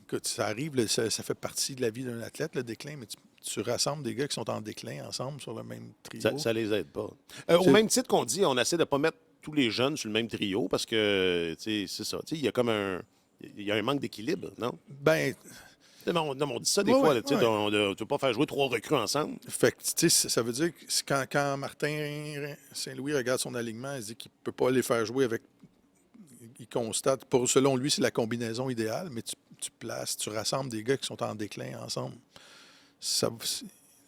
écoute, ça arrive, ça fait partie de la vie d'un athlète, le déclin, mais tu rassembles des gars qui sont en déclin ensemble sur le même trio. Ça les aide pas. Au même titre qu'on dit, on essaie de ne pas mettre tous les jeunes sur le même trio parce que, c'est ça. Il y a comme il y a un manque d'équilibre, non? Ben, Non, on dit ça des Ouais, fois. ouais, Tu ne peux pas faire jouer 3 recrues ensemble. fait que, tu sais, ça veut dire que quand Martin Saint-Louis regarde son alignement, il se dit qu'il ne peut pas les faire jouer avec. Il constate, selon lui, c'est la combinaison idéale, mais tu rassembles des gars qui sont en déclin ensemble.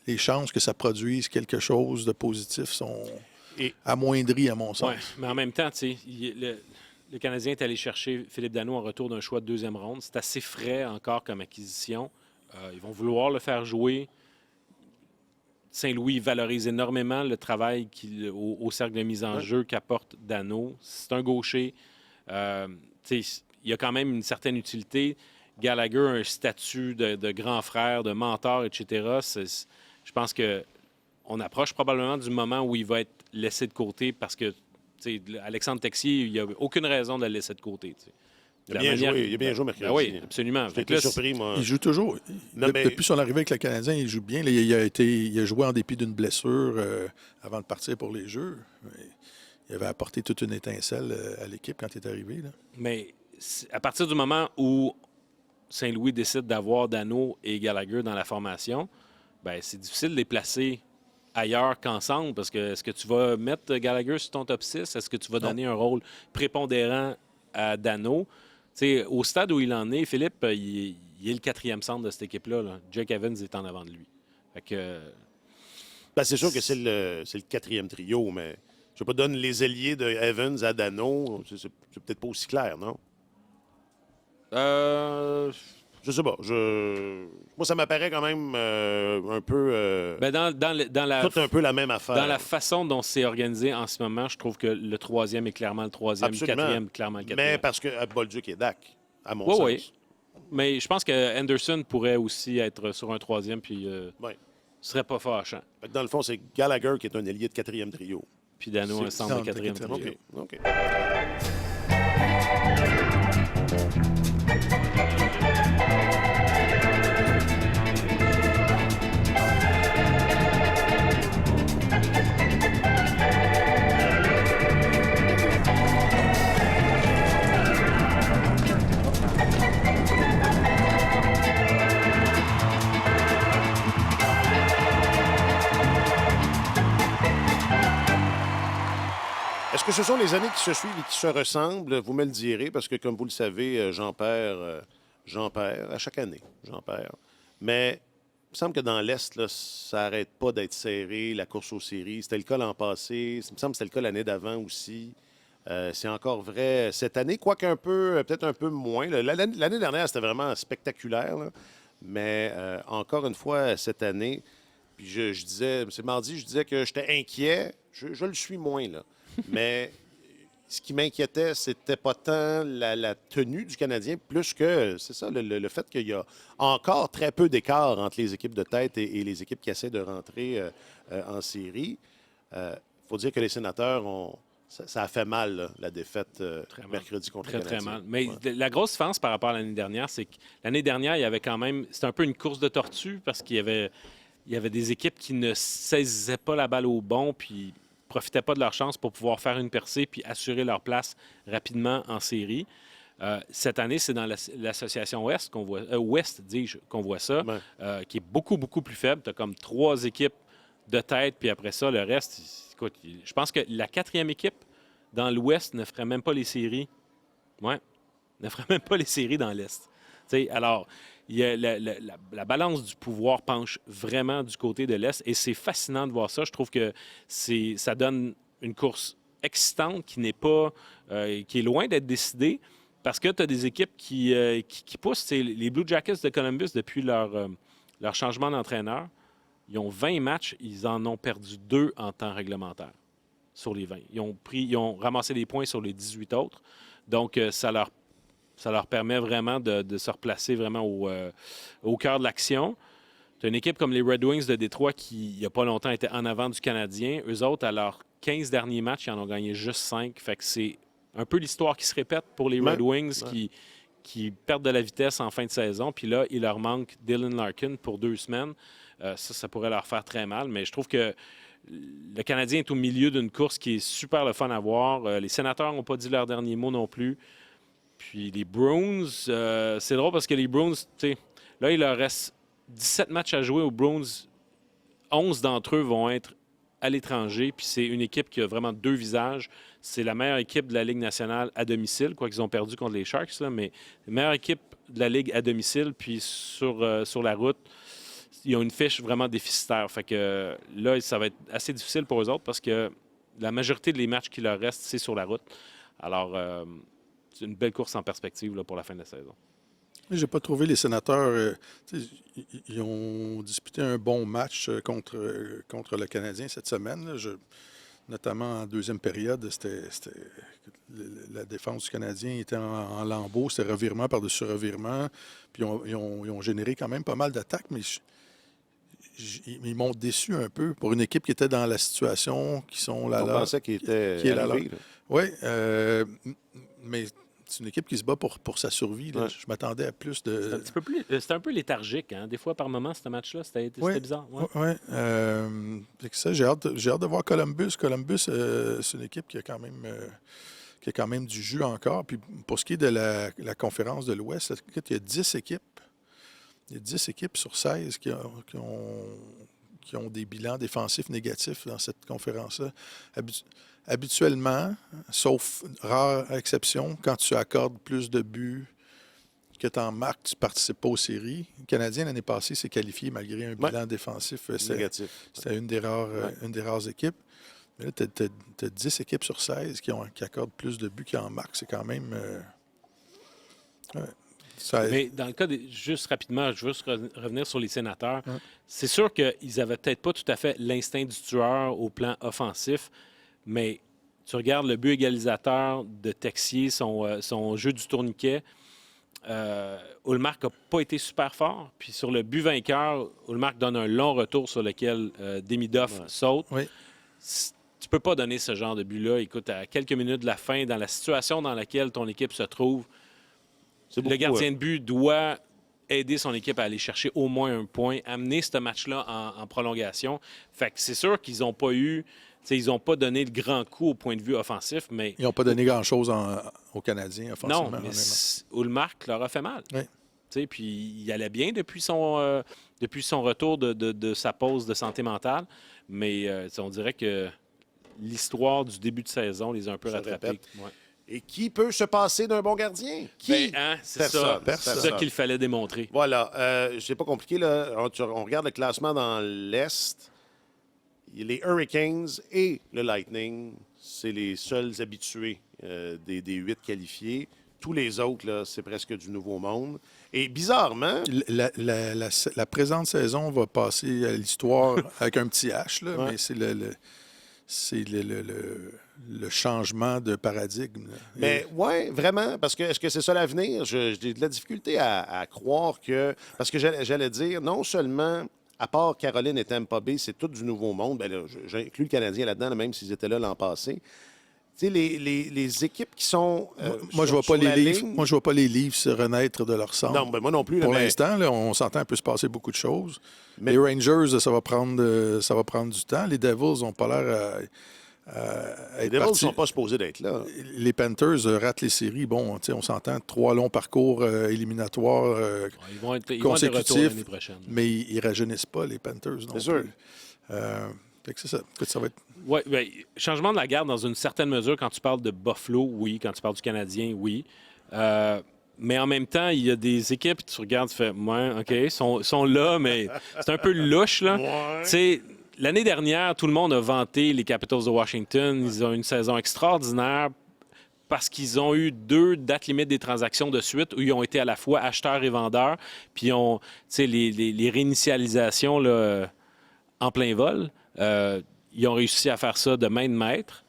Les chances que ça produise quelque chose de positif sont amoindries, à mon sens. ouais, mais en même temps, tu sais, le Canadien est allé chercher Philippe Dano en retour d'un choix de deuxième ronde. C'est assez frais encore comme acquisition. Ils vont vouloir le faire jouer. Saint-Louis valorise énormément le travail au cercle de mise en jeu qu'apporte Dano. C'est un gaucher. Il y a quand même une certaine utilité. Gallagher a un statut de grand frère, de mentor, etc. Je pense qu'on approche probablement du moment où il va être laissé de côté parce que Alexandre Texier, il n'y a aucune raison de le laisser de côté. T'sais. Il a bien joué mercredi. Ben oui, absolument. J'ai été surpris, moi. Il joue toujours. Non, mais- Depuis son arrivée avec le Canadien, il joue bien. Là, il a joué en dépit d'une blessure avant de partir pour les Jeux. Il avait apporté toute une étincelle à l'équipe quand il est arrivé. Là. Mais à partir du moment où Saint-Louis décide d'avoir Dano et Gallagher dans la formation, ben c'est difficile de les placer ailleurs qu'ensemble parce que est-ce que tu vas mettre Gallagher sur ton top 6? Est-ce que tu vas donner un rôle prépondérant à Dano? T'sais, au stade où il en est, Philippe, il est le 4e centre de cette équipe-là. Là. Jake Evans est en avant de lui. Fait que, Ben, c'est sûr que c'est le 4e trio, mais je ne vais pas donner les ailiers de Evans à Dano. C'est peut-être pas aussi clair, non? Je sais pas. Moi, ça m'apparaît quand même un peu... ben dans la tout un peu la même affaire. Dans la façon dont c'est organisé en ce moment, je trouve que le 3e est clairement le 3e, Absolument. le 4e clairement le 4e. Mais parce que Bolduc et Dak, à mon Oui, sens. oui. Mais je pense que Anderson pourrait aussi être sur un 3e, puis Ouais. ce serait pas fâchant. Fait que dans le fond, c'est Gallagher qui est un ailier de 4e trio. Puis Dano, un C'est centre de centre de 4e. quatrième. trio. OK. ce sont les années qui se suivent et qui se ressemblent? Vous me le direz, parce que, comme vous le savez, j'en perds à chaque année. J'en perds. Mais il me semble que dans l'Est, là, ça n'arrête pas d'être serré, la course aux séries. C'était le cas l'an passé. Il me semble que c'était le cas l'année d'avant aussi. C'est encore vrai cette année, quoique peut-être un peu moins. L'année dernière, c'était vraiment spectaculaire. Là. Mais encore une fois, cette année, puis je disais, c'est mardi, je disais que j'étais inquiet. Je le suis moins, là. Mais ce qui m'inquiétait, c'était pas tant la tenue du Canadien, plus que, c'est ça, le fait qu'il y a encore très peu d'écart entre les équipes de tête et les équipes qui essaient de rentrer en série. Il faut dire que les Sénateurs ça a fait mal, là, la défaite mercredi contre le Canadien. Très mal. Mais Ouais. la grosse différence par rapport à l'année dernière, c'est que l'année dernière, il y avait quand même... C'était un peu une course de tortue parce qu'il y avait des équipes qui ne saisissaient pas la balle au bon puis profitaient pas de leur chance pour pouvoir faire une percée puis assurer leur place rapidement en série. Cette année, c'est dans l'association Ouest qu'on voit, qu'on voit ça, Ouais. qui est beaucoup, beaucoup plus faible. Tu as comme 3 équipes de tête, puis après ça, le reste, écoute, je pense que la 4e équipe dans l'Ouest ne ferait même pas les séries. Ouais, ne ferait même pas les séries dans l'Est. Tu sais, alors, il y a la balance du pouvoir penche vraiment du côté de l'Est et c'est fascinant de voir ça. Je trouve que ça donne une course excitante qui n'est pas, qui est loin d'être décidée parce que tu as des équipes qui poussent. Tu sais, les Blue Jackets de Columbus, depuis leur changement d'entraîneur, ils ont 20 matchs, ils en ont perdu 2 en temps réglementaire sur les 20. Ils ont ramassé des points sur les 18 autres. Donc, ça leur permet vraiment de se replacer vraiment au cœur de l'action. Tu as une équipe comme les Red Wings de Détroit qui, il n'y a pas longtemps, était en avant du Canadien. Eux autres, à leurs 15 derniers matchs, ils en ont gagné juste 5. Fait que c'est un peu l'histoire qui se répète pour les Red Wings qui perdent de la vitesse en fin de saison. Puis là, il leur manque Dylan Larkin pour 2 semaines. Ça pourrait leur faire très mal. Mais je trouve que le Canadien est au milieu d'une course qui est super le fun à voir. Les Sénateurs n'ont pas dit leur dernier mot non plus. Puis les Bruins, c'est drôle parce que les Bruins, tu sais, là, il leur reste 17 matchs à jouer aux Bruins. 11 d'entre eux vont être à l'étranger. Puis c'est une équipe qui a vraiment 2 visages. C'est la meilleure équipe de la Ligue nationale à domicile, quoi qu'ils ont perdu contre les Sharks, là, mais la meilleure équipe de la Ligue à domicile. Puis sur la route, ils ont une fiche vraiment déficitaire. Fait que là, ça va être assez difficile pour eux autres parce que la majorité des matchs qui leur restent, c'est sur la route. Alors, c'est une belle course en perspective là, pour la fin de la saison. Je n'ai pas trouvé les Sénateurs. Ils ont disputé un bon match contre le Canadien cette semaine. Là. Notamment en deuxième période, la défense du Canadien était en lambeaux. C'était revirement par-dessus revirement. Puis ils ont généré quand même pas mal d'attaques, mais ils m'ont déçu un peu pour une équipe qui était dans la situation qui sont là. On pensait qu'il était qui est là. arrivé, là. Oui, mais c'est une équipe qui se bat pour sa survie. Là. Ouais. Je m'attendais à plus C'est de... un petit peu plus, c'était un peu léthargique. Hein? Des fois, par moment, ce match-là, c'était bizarre. Ouais. Oui. Fait que ça, j'ai hâte de voir Columbus. Columbus, c'est une équipe qui a quand même du jus encore. Puis pour ce qui est de la conférence de l'Ouest, il y a 10 équipes. Il y a 10 équipes sur 16 qui ont des bilans défensifs négatifs dans cette conférence-là. Habituellement, sauf rare exception, quand tu accordes plus de buts que tu en marques, tu ne participes pas aux séries. Le Canadien, l'année passée, s'est qualifié malgré un bilan défensif. Négatif. C'était une des rares équipes. Mais là, tu as 10 équipes sur 16 qui accordent plus de buts qu'en marquent. C'est quand même... Mais dans le cas, juste rapidement, je veux juste revenir sur les Sénateurs. C'est sûr qu'ils n'avaient peut-être pas tout à fait l'instinct du tueur au plan offensif, mais tu regardes le but égalisateur de Texier, son jeu du tourniquet. Ullmark n'a pas été super fort. Puis sur le but vainqueur, Ullmark donne un long retour sur lequel Demidov saute. Oui. Tu peux pas donner ce genre de but-là. Écoute, à quelques minutes de la fin, dans la situation dans laquelle ton équipe se trouve, le gardien de but doit aider son équipe à aller chercher au moins un point, amener ce match-là en prolongation. Fait que c'est sûr qu'ils n'ont pas eu... Ils n'ont pas donné le grand coup au point de vue offensif, mais... Ils n'ont pas donné grand-chose aux Canadiens offensivement. Non, mais Ullmark leur a fait mal. Oui. Puis il allait bien depuis son retour de sa pause de santé mentale, mais on dirait que l'histoire du début de saison les a un peu Ça rattrapés. répète. Ouais. Et qui peut se passer d'un bon gardien? Qui? C'est ça. Personne. C'est ça qu'il fallait démontrer. Voilà. C'est pas compliqué, là. On regarde le classement dans l'Est. Les Hurricanes et le Lightning, c'est les seuls habitués des 8 qualifiés. Tous les autres, là, c'est presque du nouveau monde. Et bizarrement, La présente saison va passer à l'histoire avec un petit H, là, Ouais. mais c'est le changement de paradigme. Là. mais ouais, vraiment, parce que est-ce que c'est ça l'avenir? J'ai de la difficulté à croire que... Parce que j'allais dire, non seulement, à part Caroline et Tampa Bay, c'est tout du nouveau monde. Ben là, j'inclus le Canadien là-dedans, là, même s'ils étaient là l'an passé. Tu sais, les équipes qui sont Moi, je sur- vois pas sur la les livres. ligne- Moi, je vois pas les livres se renaître de leur centre. Non, ben moi non plus. là, Pour mais- l'instant, là, on s'entend, il peut se passer beaucoup de choses. Mais- Les Rangers, ça va prendre du temps. Les Devils n'ont pas l'air à Les être Devils ne partis. sont pas supposés d'être là. Les Panthers ratent les séries. Bon, on s'entend, 3 longs parcours éliminatoires Ils vont être de retour consécutifs, l'année prochaine. mais ils ne rajeunissent pas, les Panthers. Non C'est sûr. plus. Fait que c'est ça. Écoute, ça va être... Oui, changement de la garde dans une certaine mesure, quand tu parles de Buffalo, oui. Quand tu parles du Canadien, oui. Mais en même temps, il y a des équipes, tu regardes, tu fais, ouais, OK, ils sont là, mais c'est un peu louche, là. Ouais. Tu sais, l'année dernière, tout le monde a vanté les Capitals de Washington. Ils ont eu une saison extraordinaire parce qu'ils ont eu 2 dates limites des transactions de suite où ils ont été à la fois acheteurs et vendeurs. Puis, tu sais, les réinitialisations là, en plein vol. Ils ont réussi à faire ça de main de maître,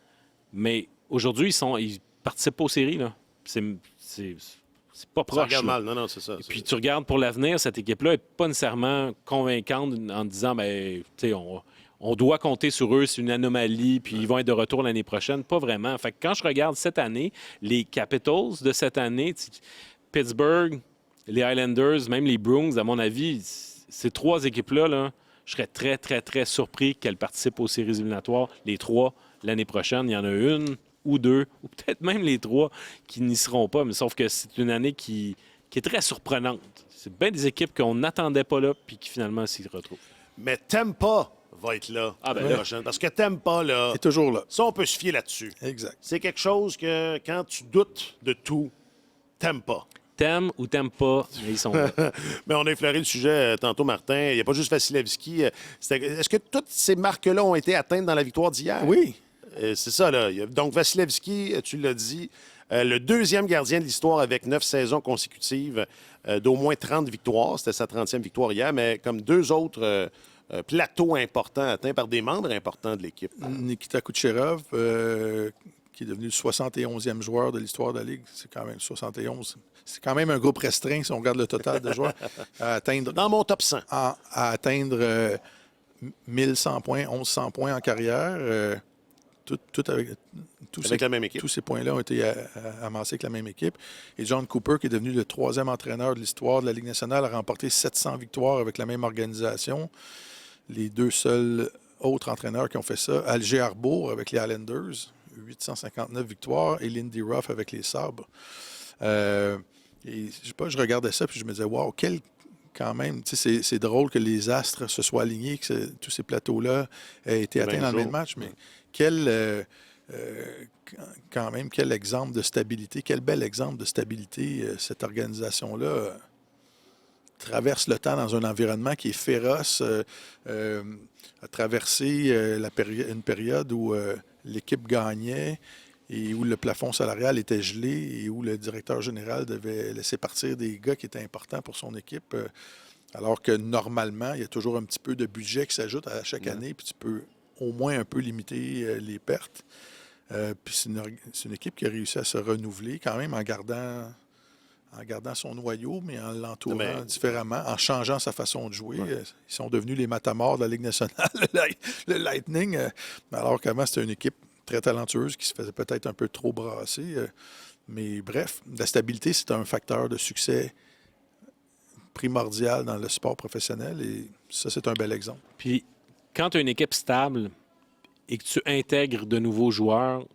mais aujourd'hui, ils participent pas aux séries. Là. C'est pas Ça proche. regarde là. mal. Non, non, c'est ça. Et puis tu regardes pour l'avenir, cette équipe-là n'est pas nécessairement convaincante en disant ben, tu sais, on doit compter sur eux, c'est une anomalie, puis ils vont être de retour l'année prochaine. Pas vraiment. Fait que quand je regarde cette année, les Capitals de cette année, Pittsburgh, les Islanders, même les Bruins, à mon avis, ces 3 équipes-là, là, je serais très, très, très surpris qu'elles participent aux séries éliminatoires. Les 3, l'année prochaine, il y en a une ou 2, ou peut-être même les 3 qui n'y seront pas. Mais sauf que c'est une année qui est très surprenante. C'est bien des équipes qu'on n'attendait pas là, puis qui finalement s'y retrouvent. Mais Tampa va être là Ah, ben l'année là. prochaine. Parce que Tampa, là, Il est toujours là. ça, on peut se fier là-dessus. Exact. C'est quelque chose que, quand tu doutes de tout, Tampa. T'aimes ou t'aimes pas, mais ils sont là. Mais on a effleuré le sujet tantôt, Martin. Il n'y a pas juste Vasilevski. Est-ce que toutes ces marques-là ont été atteintes dans la victoire d'hier? Oui. C'est ça, là. Donc, Vasilevski, tu l'as dit, le 2e gardien de l'histoire avec 9 saisons consécutives d'au moins 30 victoires. C'était sa 30e victoire hier, mais comme 2 autres plateaux importants atteints par des membres importants de l'équipe. Nikita Kucherov, qui est devenu le 71e joueur de l'histoire de la Ligue. C'est quand même 71. C'est quand même un groupe restreint si on regarde le total de joueurs. À atteindre, Dans mon top 100. à atteindre 1100 points, 1100 points en carrière. Avec la même équipe. Tous ces points-là ont été amassés avec la même équipe. Et John Cooper, qui est devenu le 3e entraîneur de l'histoire de la Ligue nationale, a remporté 700 victoires avec la même organisation. Les 2 seuls autres entraîneurs qui ont fait ça, Alger Harbour avec les Islanders, 859 victoires, et Lindy Ruff avec les Sabres. Et je sais pas, je regardais ça puis je me disais, wow, quand même, tu sais, c'est drôle que les astres se soient alignés, que tous ces plateaux-là aient été atteints dans le même match, mais quand même, quel exemple de stabilité, quel bel exemple de stabilité cette organisation-là traverse le temps dans un environnement qui est féroce, a traversé une période où l'équipe gagnait et où le plafond salarial était gelé et où le directeur général devait laisser partir des gars qui étaient importants pour son équipe, alors que normalement, il y a toujours un petit peu de budget qui s'ajoute à chaque année, puis tu peux au moins un peu limiter les pertes. Puis c'est une équipe qui a réussi à se renouveler quand même en gardant son noyau, mais en l'entourant différemment, en changeant sa façon de jouer. Ils sont devenus les matamors de la Ligue nationale, le Lightning, alors qu'avant, c'était une équipe très talentueuse qui se faisait peut-être un peu trop brasser. Mais bref, la stabilité, c'est un facteur de succès primordial dans le sport professionnel et ça, c'est un bel exemple. Puis, quand tu as une équipe stable et que tu intègres de nouveaux joueurs,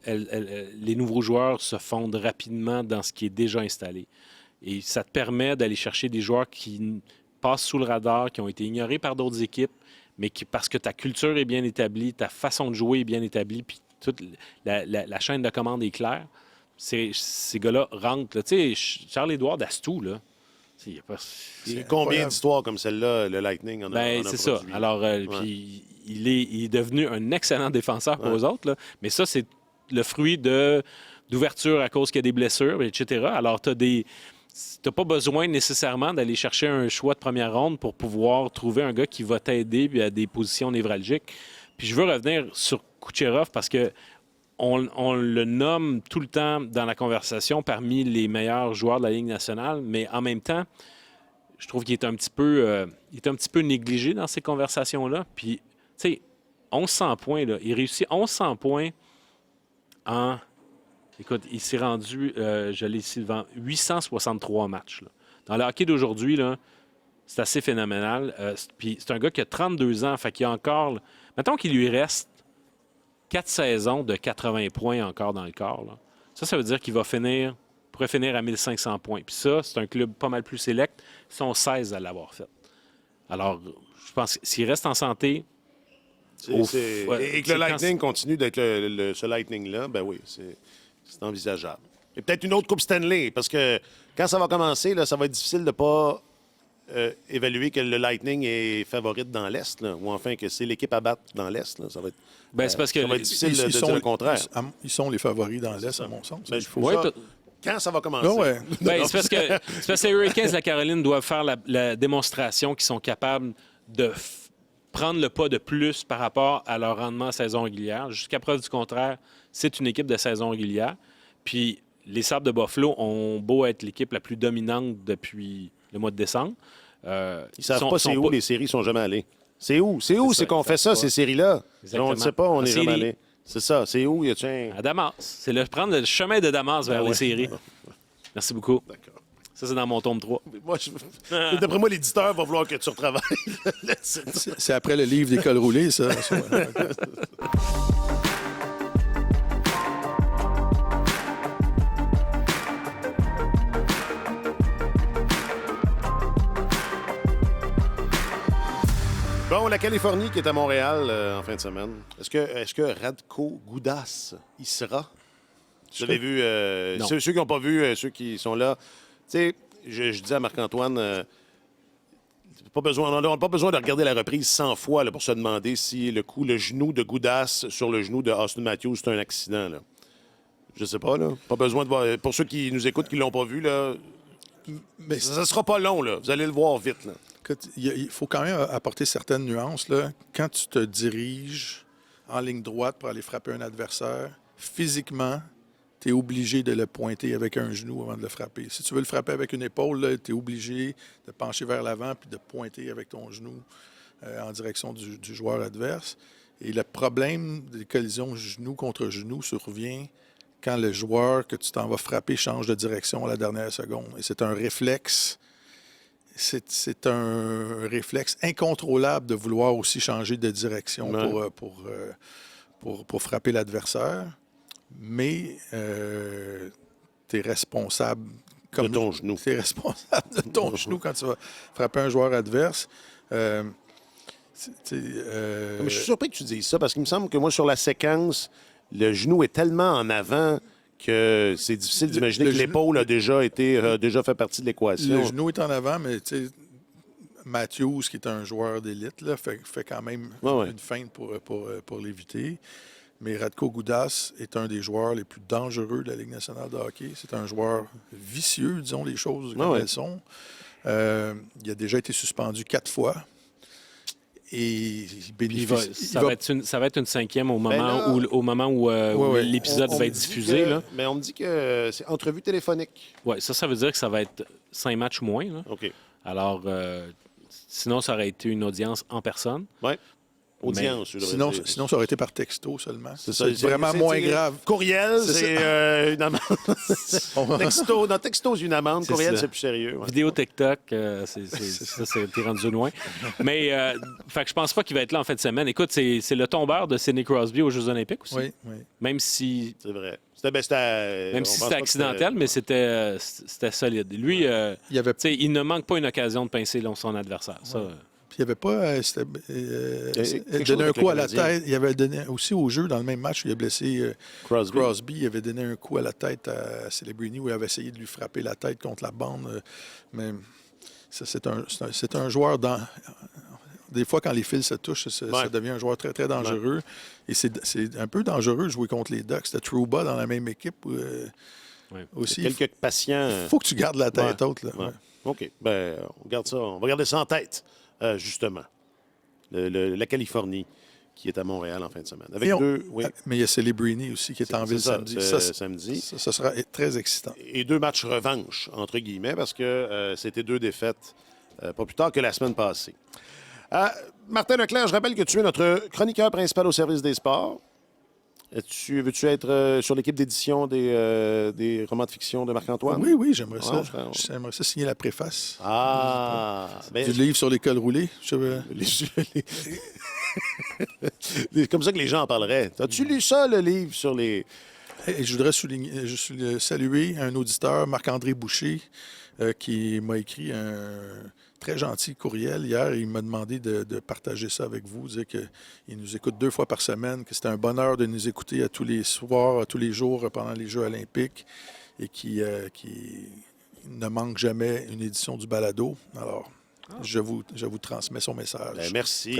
les nouveaux joueurs se fondent rapidement dans ce qui est déjà installé. Et ça te permet d'aller chercher des joueurs qui passent sous le radar, qui ont été ignorés par d'autres équipes, mais parce que ta culture est bien établie, ta façon de jouer est bien établie, puis toute la chaîne de commande est claire, ces gars-là rentrent. Tu sais, Charles-Édouard Dastou, là, il y a pas... Il y a combien d'histoires comme celle-là, le Lightning en a c'est ça. produit? Alors, puis il est devenu un excellent défenseur pour eux autres, là. Mais ça, c'est le fruit d'ouverture à cause qu'il y a des blessures, etc. Alors, tu n'as pas besoin nécessairement d'aller chercher un choix de première ronde pour pouvoir trouver un gars qui va t'aider à des positions névralgiques. Puis je veux revenir sur Kucherov parce que on le nomme tout le temps dans la conversation parmi les meilleurs joueurs de la Ligue nationale, mais en même temps, je trouve qu'il est un petit peu négligé dans ces conversations-là. Puis, tu sais, 1100 points, là, il réussit 1100 points en... Écoute, il s'est rendu, je l'ai ici devant, 863 matchs. Là. Dans le hockey d'aujourd'hui, là, c'est assez phénoménal. Puis c'est un gars qui a 32 ans, fait qu'il y a encore... Mettons qu'il lui reste 4 saisons de 80 points encore dans le corps. Là. Ça veut dire qu'il pourrait finir à 1500 points. Puis ça, c'est un club pas mal plus sélect. Ils sont 16 à l'avoir fait. Alors, je pense que s'il reste en santé... Et que le Lightning continue d'être ce Lightning-là, ben oui, c'est envisageable. Et peut-être une autre Coupe Stanley, parce que quand ça va commencer, là, ça va être difficile de ne pas évaluer que le Lightning est favorite dans l'Est, là, ou enfin que c'est l'équipe à battre dans l'Est. Là. Ça va être, c'est parce que ça va être difficile de dire le contraire. Ils sont les favoris dans l'Est, à mon sens. Ben, il faut ça. Quand ça va commencer? C'est parce que les Hurricanes de la Caroline doivent faire la démonstration qu'ils sont capables de prendre le pas de plus par rapport à leur rendement à saison régulière. Jusqu'à preuve du contraire, c'est une équipe de saison régulière. Puis les Sabres de Buffalo ont beau être l'équipe la plus dominante depuis le mois de décembre. Ils ne savent pas c'est où les séries sont jamais allées. C'est où? C'est qu'on fait ça, ces séries-là? On ne sait pas, on n'est jamais allé. C'est ça. C'est où? À Damas. C'est prendre le chemin de Damas vers les séries. Merci beaucoup. D'accord. Ça, c'est dans mon tome 3. D'après moi, l'éditeur va vouloir que tu retravailles. C'est après le livre des cols roulés, ça. Bon, la Californie qui est à Montréal en fin de semaine. Est-ce que Radko Gudas y sera? Vous avez vu, ceux qui n'ont pas vu, ceux qui sont là. Tu sais, je dis à Marc-Antoine, on n'a pas besoin de regarder la reprise 100 fois là, pour se demander si le genou de Gudas sur le genou de Austin Matthews, c'est un accident. Là. Je sais pas, là. Pas besoin de voir. Pour ceux qui nous écoutent, qui ne l'ont pas vu, là, mais ça ne sera pas long, là. Vous allez le voir vite, là. Il faut quand même apporter certaines nuances. Là. Quand tu te diriges en ligne droite pour aller frapper un adversaire, physiquement, tu es obligé de le pointer avec un genou avant de le frapper. Si tu veux le frapper avec une épaule, tu es obligé de pencher vers l'avant puis de pointer avec ton genou en direction du joueur adverse. Et le problème des collisions genou contre genou survient quand le joueur que tu t'en vas frapper change de direction à la dernière seconde. Et c'est un réflexe. C'est un réflexe incontrôlable de vouloir aussi changer de direction pour frapper l'adversaire. Mais tu es responsable de ton genou. Tu es responsable de ton genou quand tu vas frapper un joueur adverse. Mais je suis surpris que tu dises ça parce qu'il me semble que moi, sur la séquence, le genou est tellement en avant que c'est difficile d'imaginer que l'épaule a déjà fait partie de l'équation. Le genou est en avant, mais tu sais, Matthews, qui est un joueur d'élite, là, fait quand même une feinte pour l'éviter. Mais Radko Gudas est un des joueurs les plus dangereux de la Ligue nationale de hockey. C'est un joueur vicieux, disons les choses comme elles sont. Il a déjà été suspendu 4 fois. Et il bénéficie. Ça va être une cinquième au moment où l'épisode va être diffusé. Là. Mais on me dit que c'est entrevue téléphonique. Oui, ça veut dire que ça va être 5 matchs moins. Là. OK. Alors, sinon, ça aurait été une audience en personne. Oui. Audience, sinon, ça aurait été par texto seulement. C'est vraiment moins grave. Courriel, c'est une amende. Texto, c'est une amende. Courriel, c'est plus sérieux. Ouais. Vidéo TikTok, t'es rendu loin. Mais fait que je pense pas qu'il va être là en fin de semaine. Écoute, c'est le tombeur de Sidney Crosby aux Jeux olympiques aussi. Oui. Même si... C'est vrai. Même si c'était accidentel, mais c'était solide. Lui, il ne manque pas une occasion de pincer son adversaire. Ça... il avait pas donné un avec coup le à la Canadien. tête. Il avait donné aussi au jeu, dans le même match, il a blessé Crosby. Il avait donné un coup à la tête à Celebrini où il avait essayé de lui frapper la tête contre la bande. Mais ça, c'est un joueur dans. Des fois, quand les fils se touchent, ça devient un joueur très, très dangereux. Et c'est un peu dangereux de jouer contre les Ducks. C'était Trouba dans la même équipe aussi. Quelques patients. Il faut que tu gardes la tête haute. Là. Ouais. OK. Ben, on garde ça. On va garder ça en tête, justement. La Californie, qui est à Montréal en fin de semaine. Avec Mais il y a Celebrini aussi qui est en ville samedi. Samedi. Ça sera très excitant. Et 2 matchs revanche, entre guillemets, parce que c'était 2 défaites pas plus tard que la semaine passée. Martin Leclerc, je rappelle que tu es notre chroniqueur principal au service des sports. Veux-tu être sur l'équipe d'édition des romans de fiction de Marc-Antoine? Oui, j'aimerais ça. J'aimerais ça signer la préface. Du livre sur les cols roulés. C'est comme ça que les gens en parleraient. As-tu lu ça, le livre sur les... Et je voudrais saluer un auditeur, Marc-André Boucher, qui m'a écrit un très gentil courriel hier. Il m'a demandé de partager ça avec vous, dire qu'il nous écoute 2 fois par semaine, que c'était un bonheur de nous écouter à tous les soirs, à tous les jours pendant les Jeux olympiques et qui ne manque jamais une édition du balado. Alors, je vous transmets son message. Ben, merci.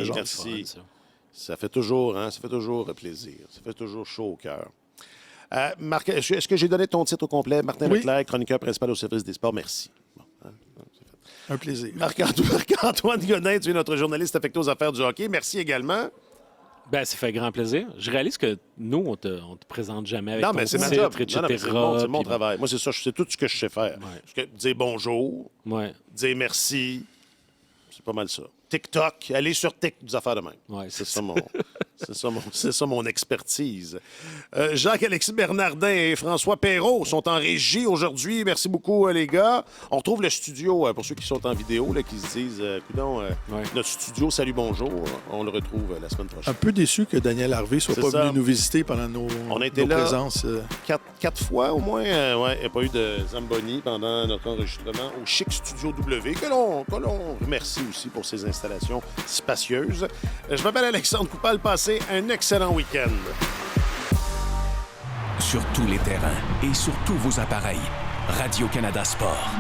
Ça fait toujours plaisir. Ça fait toujours chaud au cœur. Marc, est-ce que j'ai donné ton titre au complet? Martin Leclerc, chroniqueur principal au service des sports. Merci. Un plaisir. Marc-Antoine Godin, tu es notre journaliste affecté aux affaires du hockey. Merci également. Ben, ça fait grand plaisir. Je réalise que nous, on te présente jamais avec ton c'est ma titre, job. etc. C'est mon travail. Moi, c'est ça. C'est tout ce que je sais faire. Dire bonjour, dire merci, c'est pas mal ça. TikTok, aller sur TikTok, des affaires de même. Ouais, c'est ça mon expertise. Jacques-Alexis Bernardin et François Perrault sont en régie aujourd'hui. Merci beaucoup, les gars. On retrouve le studio, pour ceux qui sont en vidéo, là, qui se disent, notre studio, salut, bonjour. On le retrouve la semaine prochaine. Un peu déçu que Daniel Harvey ne soit pas venu nous visiter pendant nos présences. 4 fois au moins. Il n'y a pas eu de Zamboni pendant notre enregistrement au Chic Studio W, que l'on remercie aussi pour ses installations spacieuses. Je m'appelle Alexandre Coupal. Passez un excellent week-end. Sur tous les terrains et sur tous vos appareils, Radio-Canada Sport.